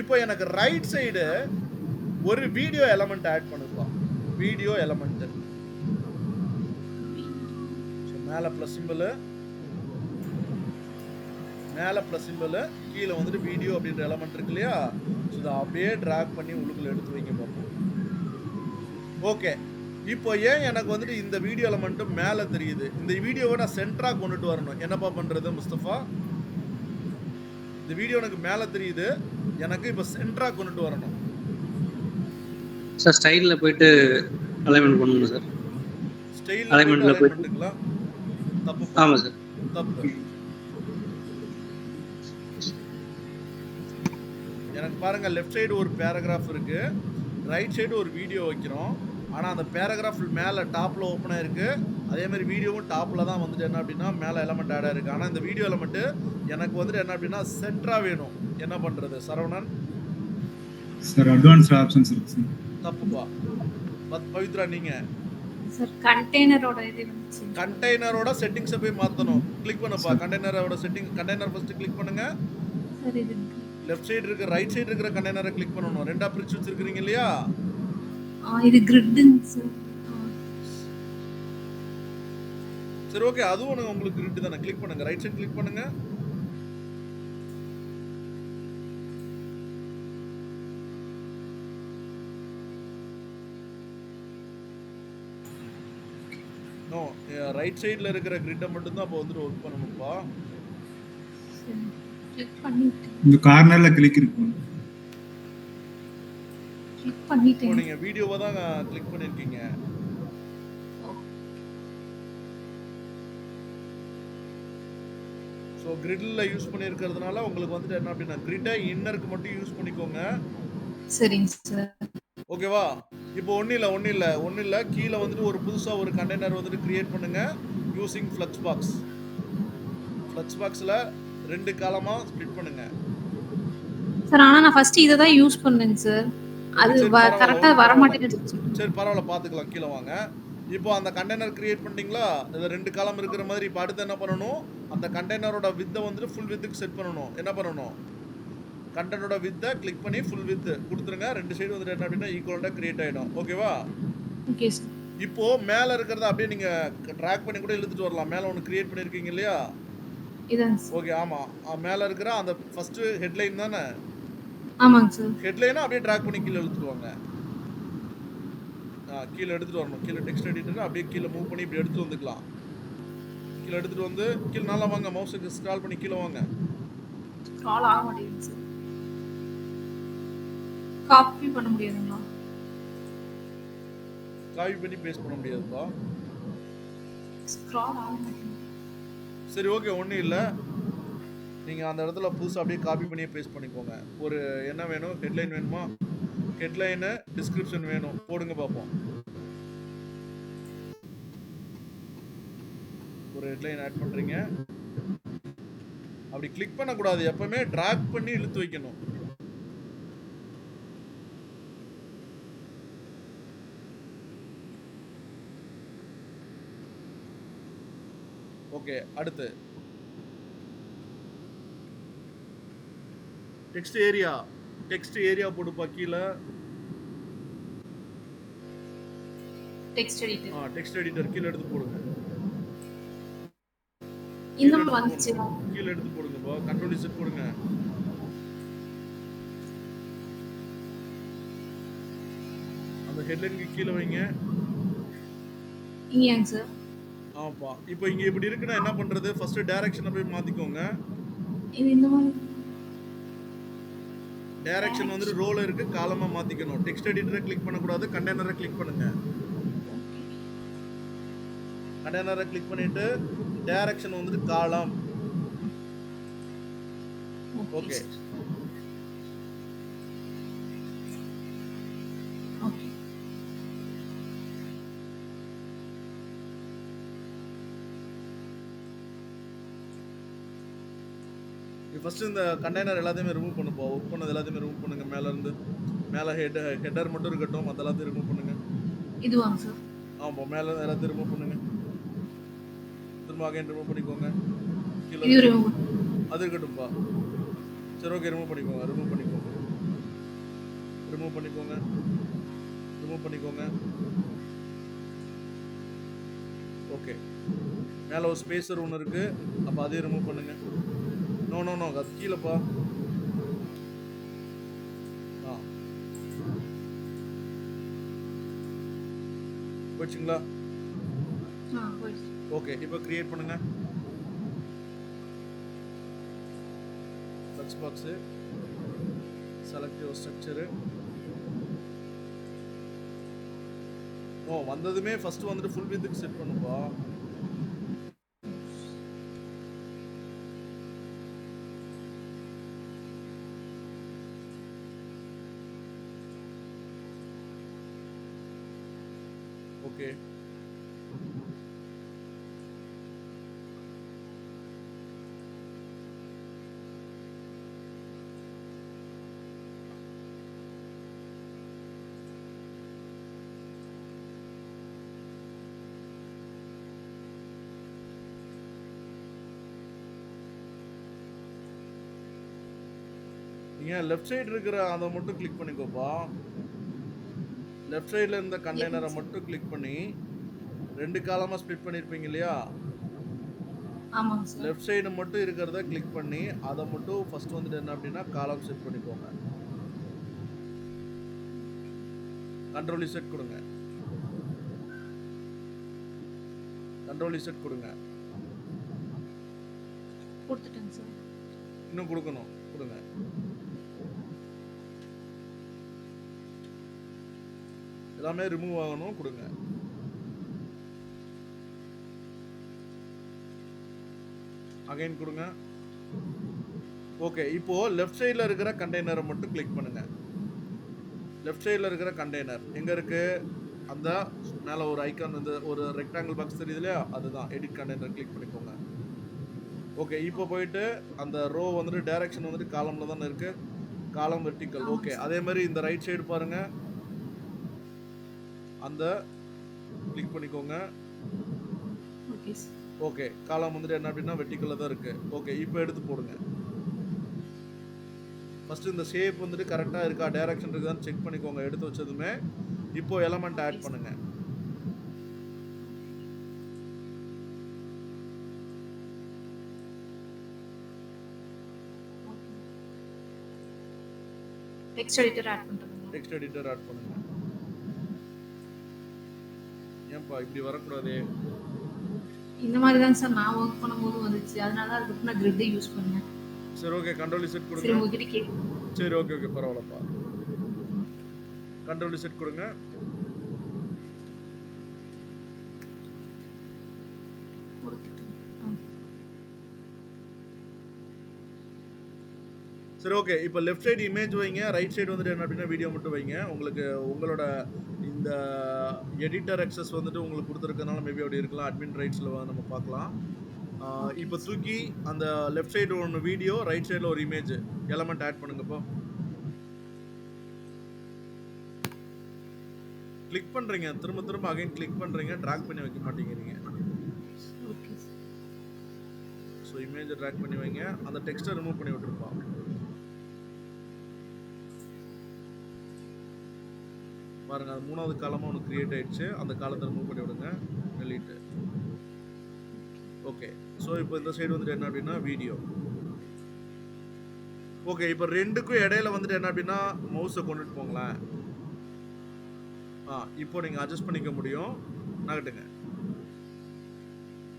இப்போ எனக்கு ரைட் சைடு ஒரு வீடியோ எலிமெண்ட் ஆட் பண்ணுப்பா. வீடியோ எலிமெண்ட் மேல பிளஸ் சிம்பிள், கீழே வந்துட்டு வீடியோ அப்படின்ற எலிமெண்ட் இருக்கு இல்லையா? ஸோ இதை அப்படியே ட்ராக் பண்ணி உள்ளுக்குள்ள எடுத்து வைக்க பார்ப்போம். ஓகே, இப்போ ஏன் எனக்கு வந்துட்டு இந்த வீடியோ எலிமெண்ட்டும் மேலே தெரியுது, இந்த வீடியோவை நான் சென்டராக கொண்டுட்டு வரணும். என்னப்பா பண்ணுறது முஸ்தபா? இந்த வீடியோ எனக்கு மேலே தெரியுது, எனக்கு இப்போ சென்டராக கொண்டுட்டு வரணும். சார் ஸ்டைலில் போயிட்டு அலைன்மெண்ட் பண்ணணும் சார். ஸ்டைல் அலைன்மெண்ட்டுங்களா? தப்பு. ஆமாம் சார், தப்பு. எனக்கு பாருங்க, லெஃப்ட் சைடு ஒரு பேராகிராஃப் இருக்கு, ரைட் சைடு ஒரு வீடியோ வைக்கிறோம். ஆனால் அந்த பேராகிராஃப் மேலே டாப்பில் ஓப்பன் ஆயிருக்கு, அதே மாதிரி வீடியோவும் டாப்பில் தான் வந்துட்டு என்ன அப்படின்னா மேலே எலமெண்ட் ஆட் ஆயிருக்கு. ஆனால் இந்த வீடியோ எலமெண்ட்டு எனக்கு வந்துட்டு என்ன அப்படின்னா சென்டராக வேணும். என்ன பண்ணுறது சரவணன்? சார் அட்வான்ஸ்ட் ஆப்ஷன்ஸ் இருக்கு சார். தப்புப்பா. பவித்ரா, நீங்கள் சார் கண்டெய்னரோட செட்டிங்ஸை போய் மாற்றணும். கிளிக் பண்ணுப்பா, கண்டெய்னரோட செட்டிங். கண்டெய்னர் ஃபர்ஸ்ட் கிளிக் பண்ணுங்க. லெஃப்ட் சைடு இருக்க ரைட் சைடு இருக்கிற கண்டெய்னரை கிளிக் பண்ணணும். 2ஆ பிரிச்சு வச்சிருக்கீங்க இல்லையா? இது கிரிட்ங்க சார். சரி ஓகே, அதுவும் உங்களுக்கு கிரிட் தானே. கிளிக் பண்ணுங்க, ரைட் சைடு கிளிக் பண்ணுங்க. நோ, ரைட் சைடுல இருக்கிற கிரிட்டை மட்டும் தான் அப்போ வந்துட்டு ஒர்க் பண்ணணும்ப்பா. சரி கிளிக் பண்ணிட்டேன். இந்த கார்னர்ல கிளிக் இருக்கும். கிளிக் இப்போ பண்ணிட்டேன். நீங்க வீடியோவை தான் கிளிக் பண்ணிருக்கீங்க. ஸோ கிரிட்ல யூஸ் பண்ணியிருக்கிறதுனால உங்களுக்கு வந்துட்டு என்ன அப்படின்னா கிரிட்டை இன்னருக்கு மட்டும் யூஸ் பண்ணிக்கோங்க. சரிங்க சார். ஓகேவா? இப்போ ஒன்றும் இல்லை கீழே வந்துட்டு ஒரு புதுசாக ஒரு கண்டெய்னர் வந்துட்டு கிரியேட் பண்ணுங்க யூசிங் ஃப்ளக்ஸ் பாக்ஸ். ஃப்ளக்ஸ் பாக்ஸில் 2 காலமாக ஸ்ப்ளிட் பண்ணுங்க. சார் ஆனா நான் ஃபர்ஸ்ட் இத தான் யூஸ் பண்ணேங்க சார். அது சரி, பரவாயில்ல, கரெக்ட்டா ஒண்ணும் வர பரவாயில்ல. மாட்டேங்குது. சரி பரவாயில்ல, பார்த்துக்கலாம். கீழே வாங்க. இப்போ அந்த கண்டெய்னர் கிரியேட் பண்ணிட்டீங்களா? இதில் 2 காலம் இருக்கிற மாதிரி. இப்போ அடுத்து என்ன பண்ணணும், அந்த கண்டெய்னரோட வித்தை வந்துட்டு ஃபுல் வித்துக்கு செட் பண்ணணும். என்ன பண்ணணும், கண்டெய்னரோட வித்தை கிளிக் பண்ணி ஃபுல் வித் கொடுத்துருங்க. 2 சைடு வந்துட்டு என்ன அப்படின்னா ஈக்குவலாக கிரியேட் ஆகிடும். ஓகேவா? Okay sir. இப்போ மேலே இருக்கிறத அப்படியே நீங்கள் ட்ராக் பண்ணி கூட இழுத்துட்டு வரலாம். மேலே ஒன்று கிரியேட் பண்ணியிருக்கீங்க இல்லையா? இதாங்க சார். ஓகே, ஆமாம். மேலே இருக்கிற அந்த ஃபஸ்ட்டு ஹெட்லைன் தானே? ஆமாங்க சார். ஹெட்லைனை அப்படியே ட்ராக் பண்ணி கீழே இழுத்துட்டு வாங்க. கீழே எடுத்துகிட்டு வரணும். கீழே டெக்ஸ்ட் எடிட்டர் அப்படியே கீழே மூவ் பண்ணி இப்படி எடுத்துகிட்டு வந்துக்கலாம். கீழே எடுத்துகிட்டு வந்து கீழே நல்லா வாங்க. மவுஸுக்கு ஸ்க்ரால் பண்ணி கீழே வாங்க. ஸ்க்ரால் ஆக மாட்டேங்குது சார். காப்பி பண்ண முடியாதுங்களா? காப்பி பண்ணி பேஸ்ட் பண்ண முடியாதுப்பா. ஸ்க்ரால் ஆக மாட்டேங்குது. சரி ஓகே, ஒன்றும் இல்லை. நீங்கள் அந்த இடத்துல புதுசாக அப்படியே காப்பி பண்ணியே பேஸ்ட் பண்ணிக்கோங்க. ஒரு என்ன வேணும், ஹெட்லைன் வேணுமா? ஹெட்லைனு டிஸ்கிரிப்ஷன் வேணும், போடுங்க பார்ப்போம். ஒரு ஹெட்லைன் ஆட் பண்ணுறீங்க. அப்படி கிளிக் பண்ணக்கூடாது, எப்பவுமே ட்ராக் பண்ணி இழுத்து வைக்கணும். ஓகே, அடுத்து டெக்ஸ்ட் ஏரியா போடுப்பா. கீழே டெக்ஸ்ட் எடிட்டர். டெக்ஸ்ட் எடிட்டர் கீழே எடுத்து போடுங்க. இந்த மாதிரி வந்துச்சு. கீழே எடுத்து போடுங்கப்பா. கண்ட்ரோல் Z போடுங்க. அந்த ஹெட்லைனுக்கு கீழே வைங்க. இங்கயாங்க சார்? ஆமாப்பா. இப்போ இங்க இப்படி இருக்குன்னா என்ன பண்றது, ஃபர்ஸ்ட் டைரக்ஷனை போய் மாத்திக்கோங்க. இது இந்த மாதிரி டைரக்ஷன் வந்துட்டு ரோல இருக்கு, காலமா மாத்திக்கணும். டெக்ஸ்ட் எடிட்டரை கிளிக் பண்ணக்கூடாது, கண்டெய்னரை கிளிக் பண்ணுங்க. கண்டெய்னரை கிளிக் பண்ணிட்டு டைரக்ஷன் வந்துட்டு காலம். Okay, okay. ஃபர்ஸ்ட் இந்த கண்டெய்னர் எல்லாத்தையுமே ரிமூவ் பண்ணுப்பா. ஒர்க் பண்ணது எல்லாத்தையுமே ரிமூவ் பண்ணுங்க. மேல இருந்து மேல ஹெட்டர் மட்டும் இருக்கட்டும், மற்ற எல்லாத்தையும் ரிமூவ் பண்ணுங்க. இதுவாங்க சார்? ஆமா, மேல இருந்து எல்லாத்தையும் ரிமூவ் பண்ணுங்க. திரும்ப அகைன் ரிமூவ் பண்ணிக்கோங்க. இது கீழே ரிமூவ். அது இருக்கட்டும்பா. சரி ஓகே, ரிமூவ் பண்ணிக்கோங்க. ரிமூவ் பண்ணிக்கோங்க. ஓகே, மேலே ஒரு ஸ்பேசர் ஒன்று இருக்கு, அப்போ அதையும் ரிமூவ் பண்ணுங்க. நோ அது கீழேப்பா. போச்சுங்களா? ஓகே, இப்போ கிரியேட் பண்ணுங்க. Flux box, select your structure. வந்ததுமே ஃபர்ஸ்ட் வந்துட்டு ஃபுல் வித்துக்கு செட் பண்ணுப்பா. ஓகே, நீங்கள் லெஃப்ட் சைடு இருக்கிற அதை மட்டும் கிளிக் பண்ணிக்கோப்பா. லெஃப்ட் சைடில் இருந்த கண்டெய்னரை மட்டும் கிளிக் பண்ணி 2 காலமாக ஸ்ப்ளிட் பண்ணியிருப்பீங்க இல்லையா? ஆமாங்க சார். லெஃப்ட் சைடு மட்டும் இருக்கிறத கிளிக் பண்ணி அதை மட்டும் ஃபர்ஸ்ட் வந்துட்டு என்ன அப்படின்னா காலம் செட் பண்ணிக்கோங்க. கண்ட்ரோல் செட் கொடுங்க. கண்ட்ரோல் செட் கொடுங்க. கொடுத்துட்டேங்க சார். இன்னும் கொடுக்கணும். கொடுங்க. எல்லாமே ரிமூவ் ஆகணும். கொடுங்க. அகைன் கொடுங்க. ஓகே, இப்போ லெஃப்ட் சைடில் இருக்கிற கண்டெய்னரை மட்டும் கிளிக் பண்ணுங்க. லெஃப்ட் சைடில் இருக்கிற கண்டெய்னர் எங்கே இருக்கு? அந்த மேலே ஒரு ஐக்கான் வந்து ஒரு ரெக்டாங்கிள் பாக்ஸ் தெரியுது இல்லையா, அதுதான் எடிட் கண்டெய்னர். கிளிக் பண்ணிக்கோங்க. ஓகே, இப்போ போயிட்டு அந்த ரோ வந்துட்டு டைரக்ஷன் வந்துட்டு காலமில் தானே இருக்கு, காலம் வெர்டிக்கல். ஓகே, அதே மாதிரி இந்த ரைட் சைடு பாருங்க, அந்த கிளிக் பண்ணிக்கோங்க. Okay sir. ஓகே, காலம் வந்துட்டு என்ன அப்படின்னா வெர்டிக்கல்ல தான் இருக்கு. ஓகே, இப்போ எடுத்து போடுங்க. ஃபர்ஸ்ட் இந்த ஷேப் வந்துட்டு கரெக்டாக இருக்கா, டைரக்ஷன் இருக்குதான்னு செக் பண்ணிக்கோங்க. எடுத்து வச்சதுமே இப்போ எலமெண்ட் ஆட் பண்ணுங்க. டெக்ஸ்ட் எடிட்டர் ஆட் பண்றேன். டெக்ஸ்ட் எடிட்டர் ஆட் பண்ணுங்க. ஏன்பா இப்படி வரக்கூடாது? இந்த மாதிரி தான் சார் நான் ஒர்க் பண்ணும்போது வந்துச்சு, அதனால தான் அதுக்கு நான் கிரிட் யூஸ் பண்ணேன். சரி, ஓகே, கண்ட்ரோல் செட் சரி கொடுங்க. உங்ககிட்ட கேட்குறேன். சரி, ஓகே ஓகே, பரவாயில்லப்பா. கண்ட்ரோல் செட் கொடுங்க. சரி, ஓகே, இப்போ லெஃப்ட் சைடு இமேஜ் வைங்க, ரைட் சைடு வந்துட்டு என்ன அப்படின்னா வீடியோ மட்டும் வைங்க. உங்களுக்கு உங்களோட இந்த எடிட்டர் அக்சஸ் வந்துட்டு உங்களுக்கு கொடுத்துருக்கனால மேபி அப்படி இருக்கலாம். அட்மின் ரைட்ஸில் நம்ம பார்க்கலாம். இப்போ தூக்கி அந்த லெஃப்ட் சைடு ஒன்று வீடியோ, ரைட் சைடில் ஒரு இமேஜ் எலமெண்ட் ஆட் பண்ணுங்கப்போ. கிளிக் பண்ணுறீங்க, திரும்ப திரும்ப அகைன் கிளிக் பண்ணுறீங்க, ட்ராக் பண்ணி வைக்க மாட்டேங்கிறீங்க. ஓகே. ஸோ இமேஜை ட்ராக் பண்ணி வைங்க, அந்த டெக்ஸ்ட்டை ரிமூவ் பண்ணி விட்டுருப்போம். பாருங்க, அது மூணாவது காலமாக ஒன்று கிரியேட் ஆயிடுச்சு. அந்த காலத்தை ரிமூவ் பண்ணி விடுங்க, டெலீட். ஓகே, ஸோ இப்போ இந்த சைடு வந்துட்டு என்ன அப்படின்னா வீடியோ. ஓகே, இப்போ ரெண்டுக்கும் இடையில வந்துட்டு என்ன அப்படின்னா மவுஸை கொண்டுட்டு போங்களேன். இப்போ நீங்கள் அட்ஜஸ்ட் பண்ணிக்க முடியும். நகட்டுங்க,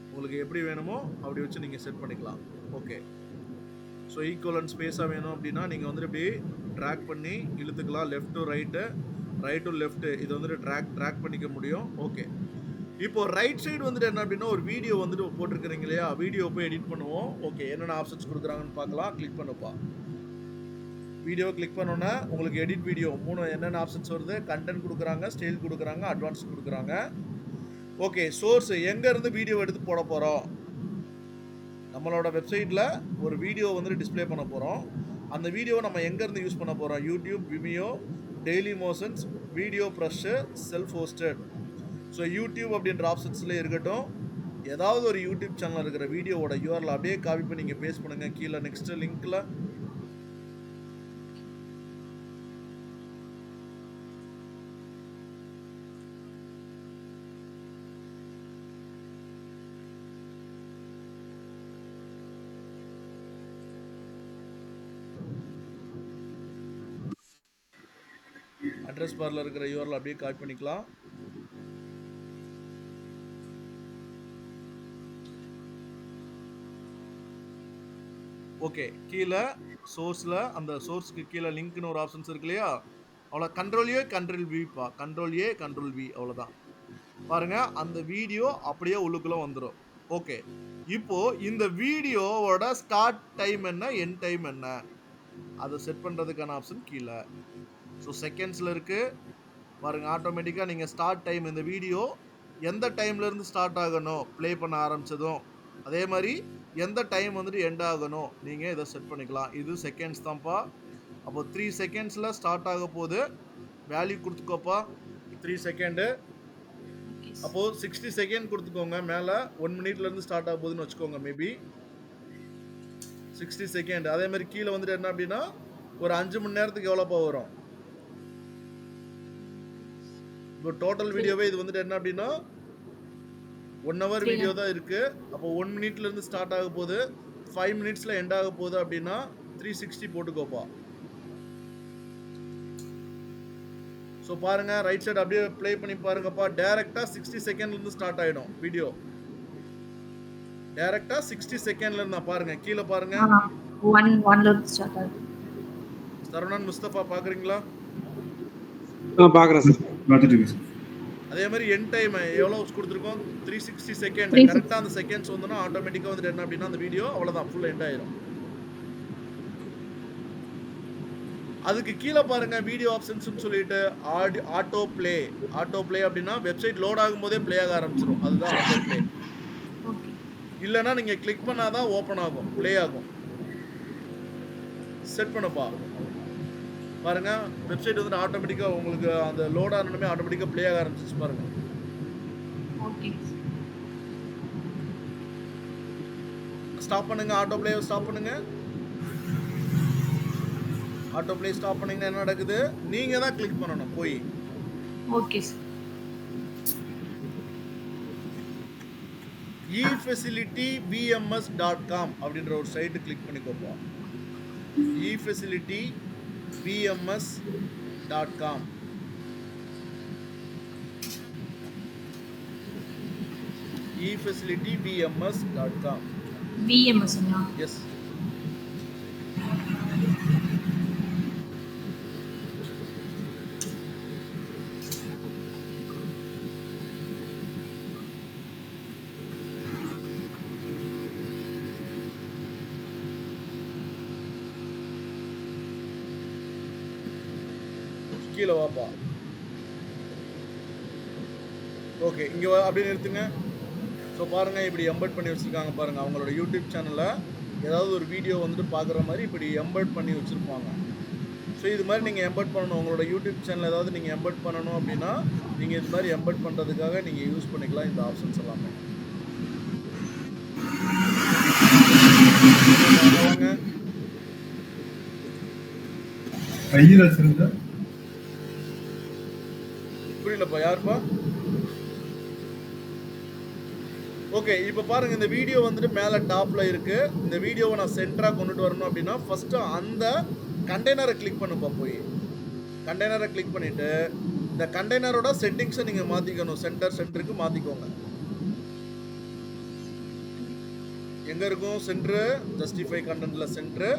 உங்களுக்கு எப்படி வேணுமோ அப்படி வச்சு நீங்கள் செட் பண்ணிக்கலாம். ஓகே, ஸோ ஈக்குவலன்ட் ஸ்பேஸாக வேணும் அப்படின்னா நீங்கள் வந்துட்டு இப்படி ட்ராக் பண்ணி இழுத்துக்கலாம். Left to right, right to left, இது வந்துட்டு ட்ராக் பண்ணிக்க முடியும். ஓகே, இப்போ ரைட் சைடு வந்துட்டு என்ன அப்படின்னா ஒரு வீடியோ வந்துட்டு போட்டிருக்கிறீங்க இல்லையா, வீடியோ போய் எடிட் பண்ணுவோம். ஓகே, என்னென்ன ஆப்ஷன்ஸ் கொடுக்குறாங்கன்னு பார்க்கலாம். கிளிக் பண்ணுப்பா. வீடியோ கிளிக் பண்ணோன்னே உங்களுக்கு எடிட் வீடியோ 3 என்னென்ன ஆப்ஷன்ஸ் வருது. கண்டென்ட் கொடுக்குறாங்க, ஸ்டைல் கொடுக்குறாங்க, அட்வான்ஸ் கொடுக்குறாங்க. ஓகே, சோர்ஸ் எங்கேருந்து வீடியோ எடுத்து போட போகிறோம், நம்மளோட வெப்சைட்டில் ஒரு வீடியோ வந்துட்டு டிஸ்பிளே பண்ண போகிறோம். அந்த வீடியோவை நம்ம எங்கேருந்து யூஸ் பண்ண போகிறோம்? YouTube, Vimeo, daily motions, video brush, self hosted. So YouTube அப்படின்ற ஆப்ஷன்ஸ்லேயே இருக்கட்டும். ஏதாவது ஒரு யூடியூப் சேனல் இருக்கிற வீடியோவோட யூஆர்எல் அப்படியே காப்பி பண்ணி நீங்கள் பேஸ்ட் பண்ணுங்கள் கீழே நெக்ஸ்ட் லிங்க்கில். அட்ரஸ் பாரில் இருக்கிற யூஆர்எல் அப்படியே காப்பி பண்ணிக்கலாம். ஓகே, கீழே சோர்ஸில் அந்த சோர்ஸுக்கு கீழே லிங்க்னு ஒரு ஆப்ஷன்ஸ் இருக்கு இல்லையா, அவ்வளோ கண்ட்ரோல் ஏ கண்ட்ரோல் விப்பா, கண்ட்ரோல் ஏ கண்ட்ரோல் வி, அவ்வளோதான். பாருங்கள், அந்த வீடியோ அப்படியே உள்ளுக்குள்ளே வந்துடும். ஓகே, இப்போ இந்த வீடியோவோட ஸ்டார்ட் டைம் என்ன, எண்ட் டைம் என்ன, அதை செட் பண்ணுறதுக்கான ஆப்ஷன் கீழே. ஸோ செகண்ட்ஸில் இருக்குது பாருங்கள். ஆட்டோமேட்டிக்காக நீங்கள் ஸ்டார்ட் டைம், இந்த வீடியோ எந்த டைம்லேருந்து ஸ்டார்ட் ஆகணும் ப்ளே பண்ண ஆரம்பித்ததும், அதே மாதிரி எந்த டைம் வந்துட்டு எண்ட் ஆகணும் நீங்கள் இதை செட் பண்ணிக்கலாம். இது செகண்ட்ஸ் தான்ப்பா. அப்போ 3 செகண்ட்ஸில் ஸ்டார்ட் ஆக போகுது. வேல்யூ கொடுத்துக்கோப்பா 3 செகண்டு. அப்போது 60 செகண்ட் கொடுத்துக்கோங்க. மேலே 1 மினிட்லேருந்து ஸ்டார்ட் ஆக போகுதுன்னு வச்சுக்கோங்க. Maybe 60 second. அதே மாதிரி கீழே வந்துட்டு என்ன அப்படின்னா ஒரு 5 மணி நேரத்துக்கு எவ்வளோப்பா வரும்? இப்போ டோட்டல் வீடியோவே இது வந்துட்டு என்ன அப்படின்னா 1 hour வீடியோ தான் இருக்கு. அப்போ 1 மினிட்ல இருந்து ஸ்டார்ட் ஆக போகுது, 5 மினிட்ஸ்ல எண்ட் ஆக போகுது அப்படின்னா 360 போட்டுக்கோப்பா. ஸோ பாருங்க, ரைட் சைடு அப்படியே ப்ளே பண்ணி பாருங்கப்பா. டைரக்டா 60 செகண்ட்ல இருந்து ஸ்டார்ட் ஆயிடும் வீடியோ. டைரக்டா 60 செகண்ட்ல இருந்தா பாருங்க, கீழே பாருங்க. 1ல இருந்து ஸ்டார்ட் ஆகுது. சரவணன், முஸ்தபா பாக்குறீங்களா? பாக்குறேன் சார். பார்த்துட்டு இருக்கேன் சார். அதே மாதிரி எண்ட் டைம் எவ்வளவு கொடுத்துருக்கோம்? 360 செகண்ட். 360. கரெக்டா அந்த செகண்ட்ஸ் வந்தோம்னா ஆட்டோமேட்டிக்கா வந்துட்டு என்ன அப்படின்னா அந்த வீடியோ அவ்வளவுதான், ஃபுல் எண்ட் ஆயிரும். அதுக்கு கீழே பாருங்க வீடியோ ஆப்ஷன்ஸ்னு சொல்லிட்டு ஆட்டோ ப்ளே. ஆட்டோ ப்ளே அப்படின்னா வெப்சைட் லோட் ஆகும்போதே ப்ளே ஆக ஆரம்பிச்சிடும், அதுதான் ஆட்டோ ப்ளே. ஓகே. இல்லைன்னா நீங்க கிளிக் பண்ணாதான் ஓப்பன் ஆகும், ப்ளே ஆகும். செட் பண்ணப்பா. பாருங்க, வெப்சைட் வந்துட்டு ஆட்டோமேட்டிக்கா உங்களுக்கு அந்த லோட் ஆனதுமே ஆட்டோமேட்டிக்கா ப்ளே ஆக ஆரம்பிச்சிச்சு பாருங்க. ஓகே. ஸ்டாப் பண்ணுங்க, ஆட்டோ ப்ளே ஸ்டாப் பண்ணுங்க. ஆட்டோ ப்ளே ஸ்டாப் பண்ணீங்கன்னா என்ன நடக்குது? நீங்க தான் கிளிக் பண்ணணும் போய். Okay sir. efacilitybms.com அப்படின்ற ஒரு சைட் கிளிக் பண்ணிக்கோப்பா. efacilitybms.com. efacilitybms.com. VMSங்களா? எஸ். கீழே வாப்பா. ஓகே, இங்கே அப்படியே நிறுத்துங்க. ஸோ பாருங்கள், இப்படி எம்பெட் பண்ணி வச்சுருக்காங்க பாருங்கள். அவங்களோட யூடியூப் சேனலில் ஏதாவது ஒரு வீடியோ வந்துட்டு பார்க்குற மாதிரி இப்படி எம்பெட் பண்ணி வச்சுருப்பாங்க. ஸோ இது மாதிரி நீங்கள் எம்பெட் பண்ணணும். உங்களோட யூடியூப் சேனல் ஏதாவது நீங்கள் எம்பெட் பண்ணணும் அப்படின்னா நீங்கள் இது மாதிரி எம்பெட் பண்ணுறதுக்காக நீங்கள் யூஸ் பண்ணிக்கலாம் இந்த ஆப்ஷன்ஸ் எல்லாமே. வாங்க. புரியலப்பா, யாருப்பா? ஓகே, இப்போ பாருங்க, இந்த வீடியோ வந்துட்டு மேலே டாப்ல இருக்கு. இந்த வீடியோவை நான் சென்டராக கொண்டுட்டு வரணும் அப்படின்னா ஃபர்ஸ்ட் அந்த கண்டெய்னரை கிளிக் பண்ணுப்பா. போய் கண்டெய்னரை கிளிக் பண்ணிட்டு இந்த கண்டெய்னரோட செட்டிங்ஸை நீங்க மாத்திக்கணும். சென்டருக்கு மாத்திக்கோங்க. எங்க இருக்கும் சென்டர்? Justify கண்டென்ட்ல centre.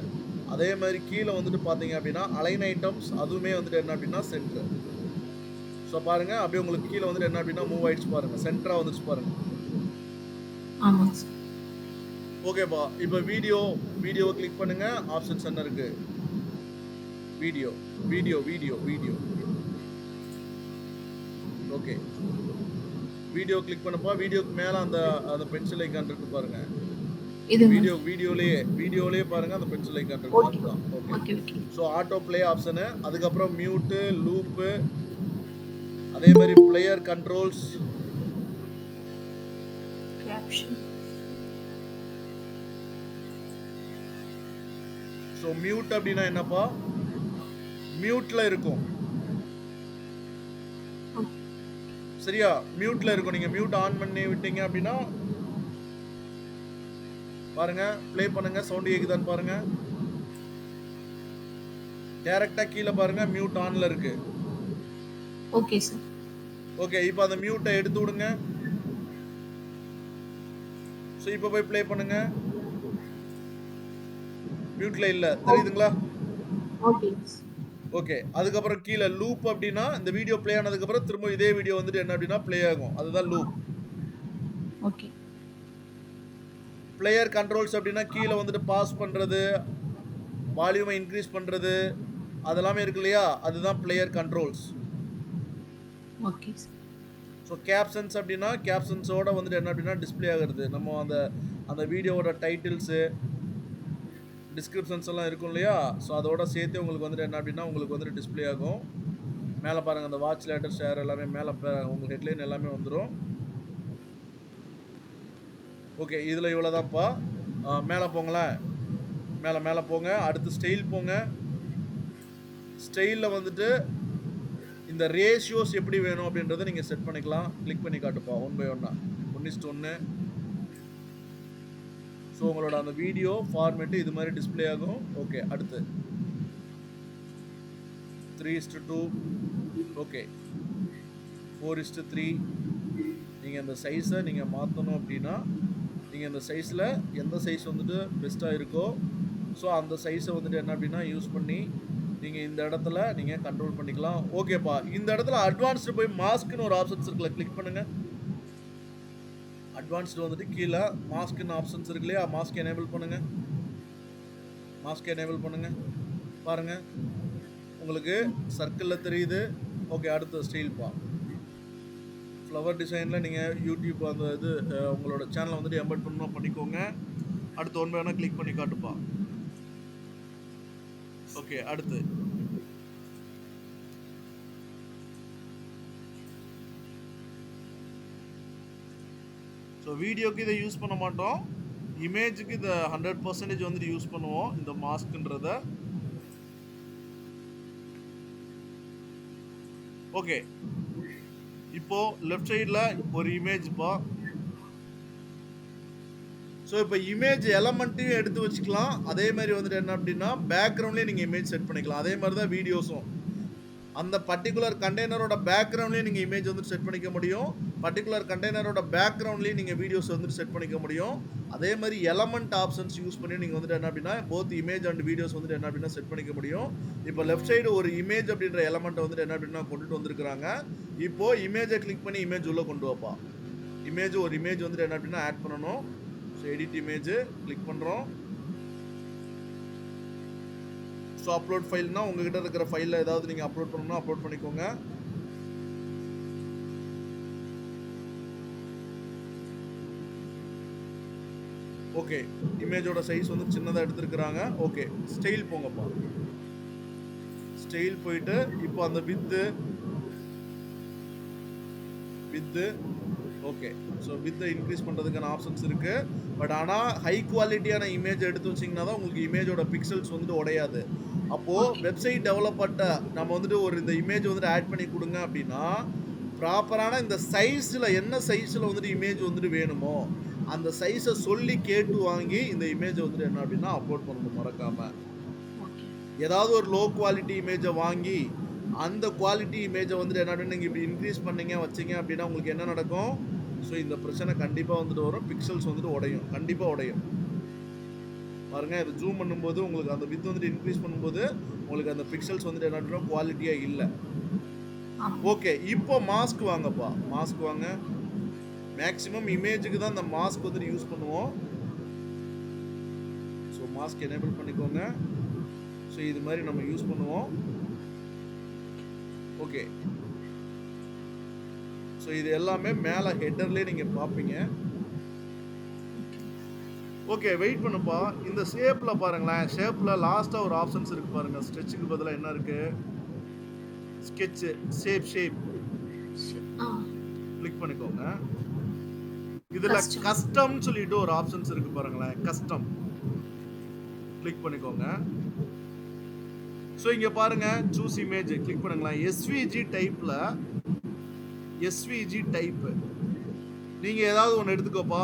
அதே மாதிரி கீழே வந்துட்டு பாத்தீங்க அப்படின்னா அலைன் ஐட்டம்ஸ், அதுவுமே வந்துட்டு என்ன அப்படின்னா சென்டர். ஸோ பாருங்க, அப்படியே உங்களுக்கு கீழே வந்துட்டு என்ன அப்படின்னா மூவ் ஆயிடுச்சு பாருங்க, சென்டரா வந்துச்சு பாருங்க. ஆமாங்க சார். ஓகேப்பா. இப்போ வீடியோவை கிளிக் பண்ணுங்க. ஆப்ஷன்ஸ் என்ன இருக்கு? வீடியோ. ஓகே, வீடியோ கிளிக் பண்ணப்பா. வீடியோக்கு மேல அந்த பென்சில் ஐகான் இருக்கு பாருங்க. இது வீடியோலயே பாருங்க, அந்த பென்சில் ஐகான் இருக்கு. அதுதான். Okay. So auto play option, அதுக்கப்புறம் மியூட்டு, லூப்பு, அதே மாதிரி player controls, caption. So mute அப்படின்னா என்னப்பா? மியூட்ல இருக்கும். சரியா? மியூட்ல இருக்கும். நீங்க மியூட் ஆன் பண்ணி விட்டீங்க அப்படின்னா பாருங்க, ப்ளே பண்ணுங்க, சவுண்ட் கேக்குதான்னு பாருங்க. டைரக்டா கீழே பாருங்க, மியூட் ஆன்ல இருக்கு. Okay sir. ஓகே, இப்போ அந்த மியூட்டை எடுத்து விடுங்க. ஸோ இப்போ போய் ப்ளே பண்ணுங்க. மியூட்ல இல்ல, தெரியுதுங்களா? ஓகே. அதுக்கப்புறம் கீழே லூப் அப்படின்னா இந்த வீடியோ ப்ளே ஆனதுக்கு அப்புறம் திரும்ப இதே வீடியோ வந்துட்டு என்ன அப்படின்னா ப்ளே ஆகும், அதுதான் லூப். ஓகே. பிளேயர் கண்ட்ரோல்ஸ் அப்படின்னா கீழே வந்துட்டு பாஸ் பண்றது, வால்யூமை இன்க்ரீஸ் பண்றது, அதெல்லாமே இருக்கு இல்லையா, அதுதான் player controls. Okay. So captions அப்படின்னா கேப்ஷன்ஸோட வந்துட்டு என்ன அப்படின்னா டிஸ்பிளே ஆகுறது. நம்ம அந்த வீடியோவோட டைட்டில்ஸு, டிஸ்கிரிப்ஷன்ஸ் எல்லாம் இருக்கும் இல்லையா, ஸோ அதோட சேர்த்து உங்களுக்கு வந்துட்டு என்ன அப்படின்னா உங்களுக்கு வந்துட்டு டிஸ்பிளே ஆகும். மேலே பாருங்கள், அந்த வாட்ச் லேட்டர் ஷேர் எல்லாமே மேலே உங்களுக்கு ஹெட்லைன் எல்லாமே வந்துடும். ஓகே, இதில் இவ்வளோதான்ப்பா. மேலே போங்களேன், மேலே போங்க. அடுத்து ஸ்டைல் போங்க. ஸ்டைலில் வந்துட்டு இந்த ரேஷியோஸ் எப்படி வேணும் அப்படின்றத நீங்கள் செட் பண்ணிக்கலாம். கிளிக் பண்ணி காட்டுப்பா, ஒன் பை ஒன்னா 1:1. ஸோ உங்களோட அந்த வீடியோ ஃபார்மேட்டு இது மாதிரி டிஸ்ப்ளே ஆகும். ஓகே, அடுத்து 3:2. ஓகே, 4:3. நீங்கள் இந்த சைஸை நீங்கள் மாற்றணும் அப்படின்னா நீங்கள் இந்த சைஸில் எந்த சைஸ் வந்துட்டு பெஸ்ட்டாக இருக்கோ ஸோ அந்த சைஸை வந்துட்டு என்ன அப்படின்னா யூஸ் பண்ணி நீங்கள் இந்த இடத்துல நீங்கள் கண்ட்ரோல் பண்ணிக்கலாம். ஓகேப்பா, இந்த இடத்துல அட்வான்ஸ்டு போய் மாஸ்க்குன்னு ஒரு ஆப்ஷன்ஸ் இருக்குல்ல, கிளிக் பண்ணுங்கள். அட்வான்ஸ்டு வந்துட்டு கீழே மாஸ்க்குன்னு ஆப்ஷன்ஸ் இருக்கு இல்லையா, மாஸ்க் எனேபிள் பண்ணுங்கள். மாஸ்க் எனேபிள் பண்ணுங்கள். பாருங்கள், உங்களுக்கு சர்க்கிளில் தெரியுது. ஓகே, அடுத்த ஸ்டைல்ப்பா. ஃப்ளவர் டிசைனில் நீங்கள் யூடியூப் அந்த இது உங்களோட சேனலை வந்துட்டு எம்பெட் பண்ணணும் பண்ணிக்கோங்க. அடுத்து ஒன்று வேணால் கிளிக் பண்ணி காட்டுப்பா. ஓகே, அடுத்து ஸோ வீடியோக்கு இதை யூஸ் பண்ண மாட்டோம், இமேஜுக்கு இதை 100% வந்துட்டு யூஸ் பண்ணுவோம் இந்த மாஸ்க்ன்றத. ஓகே, இப்போ லெஃப்ட் சைடில் ஒரு இமேஜ்ப்பா. ஸோ இப்போ இமேஜ் எலமெண்ட்டையும் எடுத்து வச்சுக்கலாம். அதே மாதிரி வந்துட்டு என்ன அப்படின்னா பேக்ரவுண்ட்லேயும் நீங்கள் இமேஜ் செட் பண்ணிக்கலாம். அதே மாதிரி தான் வீடியோஸும் அந்த பர்டிகுலர் கண்டெய்னரோட பேக்ரவுண்ட்லேயும் நீங்கள் இமேஜ் வந்துட்டு செட் பண்ணிக்க முடியும். பர்டிகுலர் கண்டெய்னரோட பேக்ரவுண்ட்லேயும் நீங்கள் வீடியோஸ் வந்துட்டு செட் பண்ணிக்க முடியும். அதே மாதிரி எலமெண்ட் ஆப்ஷன்ஸ் யூஸ் பண்ணி நீங்கள் வந்துட்டு என்ன அப்படின்னா போத் இமேஜ் அண்ட் வீடியோஸ் வந்துட்டு என்ன அப்படின்னா செட் பண்ணிக்க முடியும். இப்போ லெஃப்ட் சைடு ஒரு இமேஜ் அப்படின்ற எலமெண்ட்டை வந்துட்டு என்ன அப்படின்னா கொண்டுட்டு வந்திருக்கிறாங்க. இப்போது இமேஜை கிளிக் பண்ணி இமேஜ் உள்ளே கொண்டு வைப்பா. ஒரு இமேஜ் வந்துட்டு என்ன அப்படின்னா ஆட் பண்ணணும். ஸோ எடிட் இமேஜ் கிளிக் பண்ணுறோம். ஸோ அப்லோட் ஃபைல்னா உங்ககிட்ட இருக்கிற ஃபைலில் ஏதாவது நீங்கள் அப்லோட் பண்ணணும்னா அப்லோட் பண்ணிக்கோங்க. ஓகே, இமேஜோட சைஸ் வந்து சின்னதாக எடுத்துருக்குறாங்க. ஓகே, ஸ்டைல் போங்கப்பா. ஸ்டைல் போயிட்டு இப்போ அந்த வித்து ஓகே, ஸோ வித்தை இன்க்ரீஸ் பண்ணுறதுக்கான ஆப்ஷன்ஸ் இருக்குது. பட் ஆனால் ஹை குவாலிட்டியான இமேஜ் எடுத்து வச்சிங்கன்னா தான் உங்களுக்கு இமேஜோட பிக்சல்ஸ் வந்துட்டு உடையாது. அப்போது வெப்சைட் டெவலப்பர்ட்ட நம்ம வந்துட்டு ஒரு இந்த இமேஜ் வந்துட்டு ஆட் பண்ணி கொடுங்க அப்படின்னா ப்ராப்பரான இந்த சைஸில் என்ன சைஸில் வந்துட்டு இமேஜ் வந்துட்டு வேணுமோ அந்த சைஸை சொல்லி கேட்டு வாங்கி இந்த இமேஜை வந்துட்டு என்ன அப்படின்னா அப்லோட் பண்ணணும் மறக்காமல். ஏதாவது ஒரு லோ குவாலிட்டி இமேஜை வாங்கி அந்த குவாலிட்டி இமேஜை வந்துட்டு என்ன அப்படின்னு நீங்கள் இப்படி இன்க்ரீஸ் பண்ணீங்க வச்சிங்க அப்படின்னா உங்களுக்கு என்ன நடக்கும்? ஸோ இந்த பிரச்சனை கண்டிப்பாக வந்துட்டு வரும். பிக்சல்ஸ் வந்துட்டு உடையும், கண்டிப்பாக உடையும். பாருங்கள், இது ஜூம் பண்ணும்போது உங்களுக்கு அந்த வித் வந்துட்டு இன்க்ரீஸ் பண்ணும்போது உங்களுக்கு அந்த பிக்சல்ஸ் வந்துட்டு என்ன பண்ணுறோம் குவாலிட்டியாக இல்லை. ஓகே, இப்போ மாஸ்க் வாங்கப்பா. மாஸ்க் வாங்க. மேக்ஸிமம் இமேஜுக்கு தான் இந்த மாஸ்க் வந்துட்டு யூஸ் பண்ணுவோம். ஸோ மாஸ்க் எனேபிள் பண்ணிக்கோங்க. ஸோ இது மாதிரி நம்ம யூஸ் பண்ணுவோம். ஓகே, ஸோ இது எல்லாமே மேலே ஹெட்டர்லேயே நீங்கள் பார்ப்பீங்க. ஓகே, வெயிட் பண்ணுப்பா. இந்த ஷேப்பில் பாருங்களேன், ஷேப்பில் லாஸ்ட்டாக ஒரு ஆப்ஷன்ஸ் இருக்குது பாருங்கள். ஸ்ட்ரெச்சுக்கு பதிலாக என்ன இருக்குது? ஸ்கெட்சு, ஷேப் கிளிக் பண்ணிக்கோங்க. இதில் கஸ்டம்னு சொல்லிட்டு ஒரு ஆப்ஷன்ஸ் இருக்குது பாருங்களேன். கஸ்டம் கிளிக் பண்ணிக்கோங்க. ஸோ இங்கே பாருங்கள், சூஸ் இமேஜ் கிளிக் பண்ணுங்களேன். எஸ்விஜி டைப்பு நீங்கள் ஏதாவது ஒன்று எடுத்துக்கோப்பா.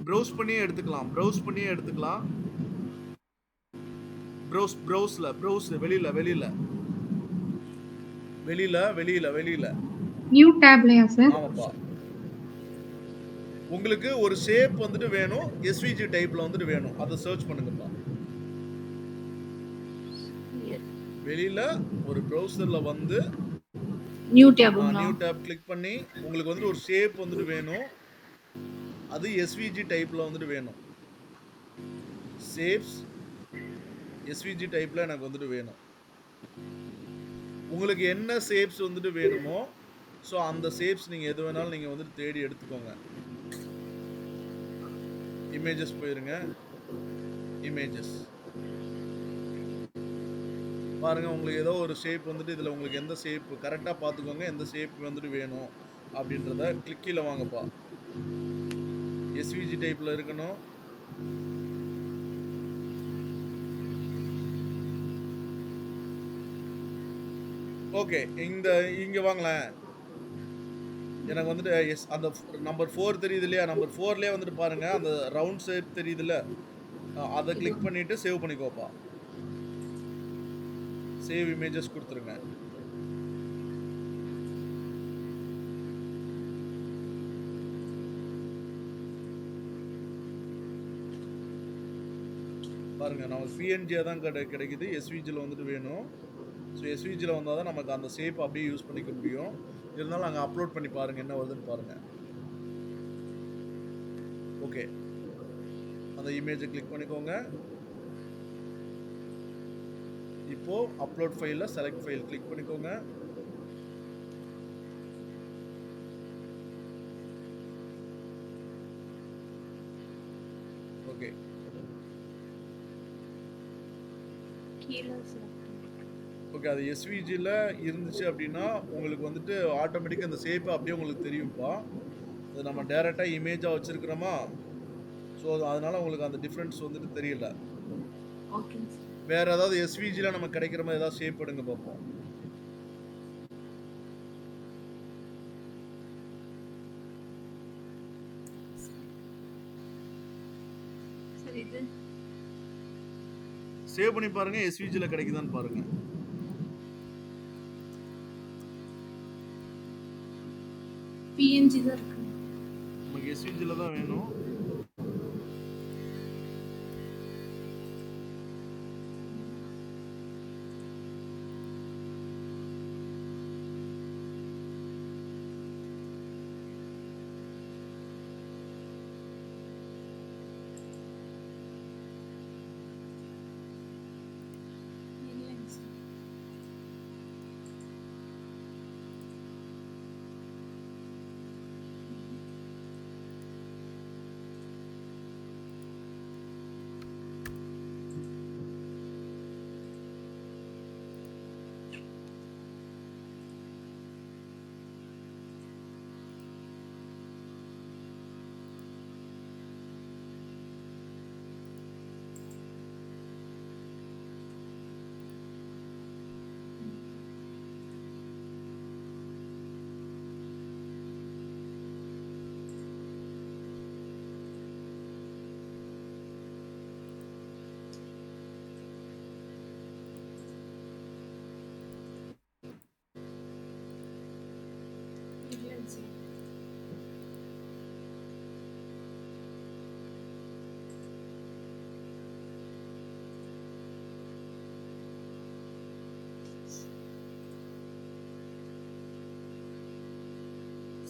ப்ரௌஸ் பண்ணியே எடுத்துக்கலாம். வெளியில நியூ டேப்லயா சார்? ஆமாப்பா. உங்களுக்கு ஒரு ஷேப் வந்துட்டு வேணும், எஸ்விஜி டைப்ல வந்துட்டு வேணும், அதை சர்ச் பண்ணுங்கப்பா. வெளியில ஒரு ப்ரௌசர்ல வந்து நியூ டேப் கிளிக் பண்ணி உங்களுக்கு வந்துட்டு ஒரு ஷேப் வந்துட்டு வேணும், அது எஸ்விஜி டைப்ல வந்துட்டு வேணும். ஷேப்ஸ் எஸ்விஜி டைப்ல எனக்கு வந்துட்டு வேணும். உங்களுக்கு என்ன ஷேப்ஸ் வந்துட்டு வேணுமோ ஸோ அந்த ஷேப்ஸ் நீங்கள் எது வேணாலும் நீங்கள் வந்துட்டு தேடி எடுத்துக்கோங்க. இமேஜஸ் போயிருங்க. இமேஜஸ் பாருங்க, உங்களுக்கு ஏதோ ஒரு ஷேப் வந்துட்டு இதில் உங்களுக்கு எந்த ஷேப் கரெக்டாக பார்த்துக்கோங்க, எந்த ஷேப் வந்துட்டு வேணும் அப்படின்றத கிளிக்கில் வாங்கப்பா. எஸ்விஜி டைப்பில் இருக்கணும். ஓகே, இங்கே வாங்களேன். எனக்கு வந்துட்டு அந்த நம்பர் 4 தெரியுது இல்லையா? நம்பர் 4லயே வந்துட்டு பாருங்க, அந்த ரவுண்ட் ஷேப் தெரியுதுல்ல? அத கிளிக் பண்ணிட்டு சேவ் பண்ணிக்கோப்பா. சேவ் இமேஜஸ் குடுத்துருங்க. பாருங்க நமக்கு பிஎன்ஜியா தான் கிடைக்குது. எஸ்விஜில வந்துட்டு வேணும். ஸோ எஸ்விஜில வந்தால் தான் நமக்கு அந்த ஷேப் அப்படியே யூஸ் பண்ணிக்க முடியும். இருந்தாலும் அங்கே அப்லோட் பண்ணி பாருங்கள் என்ன வருதுன்னு பாருங்கள். ஓகே, அந்த இமேஜை கிளிக் பண்ணிக்கோங்க. இப்போ அப்லோட் ஃபைலில் செலக்ட் ஃபைல் கிளிக் பண்ணிக்கோங்க. ஓகே, ஓகே, அது எஸ்விஜியில் இருந்துச்சு அப்படின்னா உங்களுக்கு வந்துட்டு ஆட்டோமேட்டிக்காக அந்த ஷேப் அப்படியே உங்களுக்கு தெரியும்ப்பா. அது நம்ம டேரெக்டாக இமேஜாக வச்சுருக்கிறோமா, ஸோ அதனால் உங்களுக்கு அந்த டிஃப்ரென்ஸ் வந்துட்டு தெரியல. வேறு ஏதாவது எஸ்விஜியில் நமக்கு கிடைக்கிற மாதிரி ஏதாவது ஷேப் எடுங்க பார்ப்போம். சேவ் பண்ணி பாருங்க, எஸ்விஜியில் கிடைக்குதான்னு பாருங்க. PNG தான் இருக்கு. நமக்கு எஸ்விஜியில் தான் வேணும்.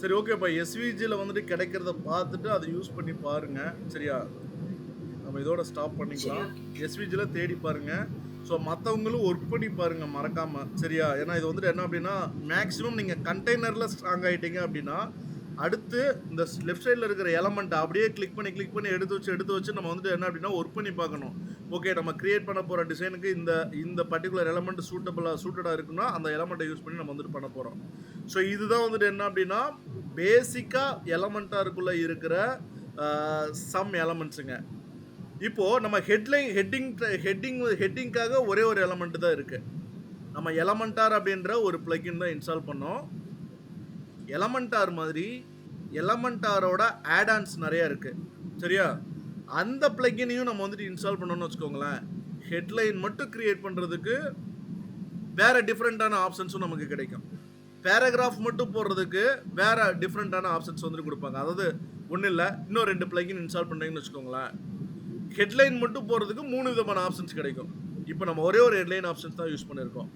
சரி, ஓகேப்பா. எஸ்விஜியில் வந்துட்டு கிடைக்கிறத பார்த்துட்டு அதை யூஸ் பண்ணி பாருங்க. சரியா, நம்ம இதோட ஸ்டாப் பண்ணிக்கலாம். எஸ்விஜியில் தேடி பாருங்க. ஸோ மற்றவங்களும் ஒர்க் பண்ணி பாருங்க மறக்காம. சரியா, ஏன்னா இது வந்துட்டு என்ன அப்படின்னா மேக்ஸிமம் நீங்கள் கண்டெய்னரில் ஸ்ட்ராங் ஆகிட்டீங்க அப்படின்னா அடுத்து இந்த லெஃப்ட் சைடில் இருக்கிற எலமெண்ட்டை அப்படியே கிளிக் பண்ணி எடுத்து வச்சு நம்ம வந்துட்டு என்ன அப்படின்னா ஒர்க் பண்ணி பார்க்கணும். ஓகே, நம்ம கிரியேட் பண்ண போகிற டிசைனுக்கு இந்த பர்டிகுலர் எலமெண்ட் சூட்டடாக இருக்குன்னா அந்த எலமெண்ட்டை யூஸ் பண்ணி நம்ம வந்துட்டு பண்ண போகிறோம். ஸோ இதுதான் வந்துட்டு என்ன அப்படின்னா பேசிக்காக எலமெண்ட்டாருக்குள்ளே இருக்கிற சம் எலமெண்ட்ஸுங்க. இப்போது நம்ம ஹெட்டிங்காக ஒரே ஒரு எலமெண்ட் தான் இருக்குது. நம்ம எலமெண்டார் அப்படின்ற ஒரு பிளகின் தான் இன்ஸ்டால் பண்ணோம். எலமெண்டார் மாதிரி எலமெண்டாரோட ஆடான்ஸ் நிறையா இருக்குது. சரியா, அந்த பிளகினையும் நம்ம வந்துட்டு இன்ஸ்டால் பண்ணோன்னு வச்சுக்கோங்களேன். ஹெட்லைன் மட்டும் கிரியேட் பண்ணுறதுக்கு வேறு டிஃப்ரெண்ட்டான ஆப்ஷன்ஸும் நமக்கு கிடைக்கும். பேராகிராஃப் மட்டும் போடுறதுக்கு வேறு டிஃப்ரெண்ட்டான ஆப்ஷன்ஸ் வந்துட்டு கொடுப்பாங்க. அதாவது ஒன்றும் இல்லை, இன்னும் 2 பிளகின் இன்ஸ்டால் பண்ணுறீங்கன்னு வச்சுக்கோங்களேன். ஹெட்லைன் மட்டும் போடுறதுக்கு 3 விதமான ஆப்ஷன்ஸ் கிடைக்கும். இப்போ நம்ம ஒரே ஒரு ஹெட்லைன் ஆப்ஷன்ஸ் தான் யூஸ் பண்ணியிருக்கோம்.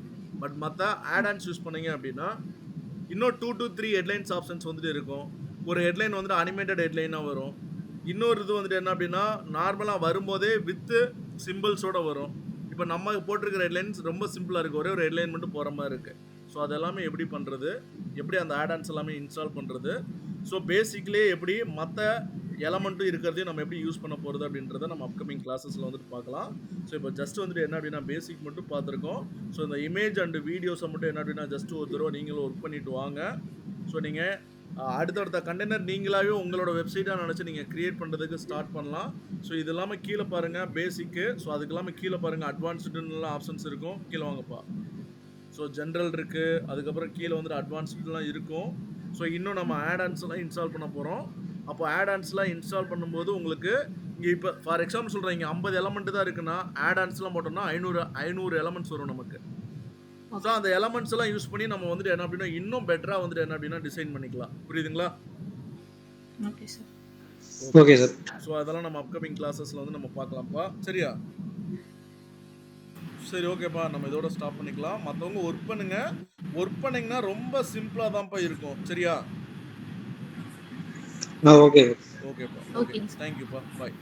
பட் மற்ற ஆடான்ஸ் யூஸ் பண்ணீங்க அப்படின்னா இன்னும் 2 to 3 ஹெட்லைன்ஸ் ஆப்ஷன்ஸ் வந்துட்டு இருக்கும். ஒரு ஹெட்லைன் வந்துட்டு அனிமேட்டட் ஹெட்லைனாக வரும். இன்னொரு இது வந்துட்டு என்ன அப்படின்னா நார்மலாக வரும்போதே வித்து சிம்பிள்ஸோடு வரும். இப்போ நம்ம போட்டிருக்கிற ஹெட்லைன்ஸ் ரொம்ப சிம்பிளாக இருக்குது, ஒரே ஒரு ஹெட்லைன் மட்டும் போகிற மாதிரி இருக்குது. ஸோ அதெல்லாமே எப்படி பண்ணுறது, எப்படி அந்த ஆடான்ஸ் எல்லாமே இன்ஸ்டால் பண்ணுறது, ஸோ பேசிக்லேயே எப்படி மற்ற எலமெண்ட்டும் இருக்கிறதையும் நம்ம எப்படி யூஸ் பண்ண போகிறது அப்படின்றத நம்ம அப்கமிங் கிளாஸஸில் வந்துட்டு பார்க்கலாம். ஸோ இப்போ ஜஸ்ட் வந்துட்டு என்ன அப்படின்னா பேசிக் மட்டும் பார்த்துருக்கோம். ஸோ இந்த இமேஜ் அண்ட் வீடியோஸை மட்டும் என்ன அப்படின்னா ஜஸ்ட் ஒரு தடவை நீங்களும் ஒர்க் பண்ணிவிட்டு வாங்க. ஸோ நீங்கள் அடுத்தடுத்த கண்டெய்னர் நீங்களாகவே உங்களோட வெப்சைட்டாக நினச்சி நீங்கள் க்ரியேட் பண்ணுறதுக்கு ஸ்டார்ட் பண்ணலாம். ஸோ இது இல்லாமல் கீழே பாருங்கள் பேசிக்கு. ஸோ அதுக்கு இல்லாமல் கீழே பாருங்கள் அட்வான்ஸ்டுலாம் ஆப்ஷன்ஸ் இருக்கும். கீழே வாங்கப்பா. ஸோ ஜென்ரல் இருக்குது, அதுக்கப்புறம் கீழே வந்துட்டு அட்வான்ஸ்டுலாம் இருக்கும். ஸோ இன்னும் நம்ம ஆட்-ஆன்ஸ்லாம் இன்ஸ்டால் பண்ண போகிறோம். அப்போ ஆட்-ஆன்ஸ்லாம் இன்ஸ்டால் பண்ணும்போது உங்களுக்கு இங்கே இப்போ ஃபார் எக்ஸாம்பிள் சொல்கிறேன், இங்கே 50 எலமெண்ட் தான் இருக்குன்னா ஆட்-ஆன்ஸ்லாம் போட்டோம்னா 500 எலமெண்ட்ஸ் வரும் நமக்கு. ஸோ அந்த எலமெண்ட்ஸ் எல்லாம் யூஸ் பண்ணி நம்ம வந்துட்டு என்ன அப்படின்னா இன்னும் பெட்டராக வந்துட்டு என்ன அப்படின்னா டிசைன் பண்ணிக்கலாம். புரியுதுங்களா? Okay sir. Okay sir. So அதெல்லாம் நம்ம அப்கமிங் கிளாஸஸில் வந்து நம்ம பார்க்கலாம்ப்பா. சரியா? சரி ஓகேப்பா, நம்ம இதோட ஸ்டாப் பண்ணிக்கலாம். மற்றவங்க ஒர்க் பண்ணுங்க. ஒர்க் பண்ணிங்கன்னா ரொம்ப சிம்பிளாக தான்ப்பா இருக்கும். சரியா? ஓகே. ஓகேப்பா. ஓகே, ஓகேங்க சார். தேங்க்யூப்பா. பாய்.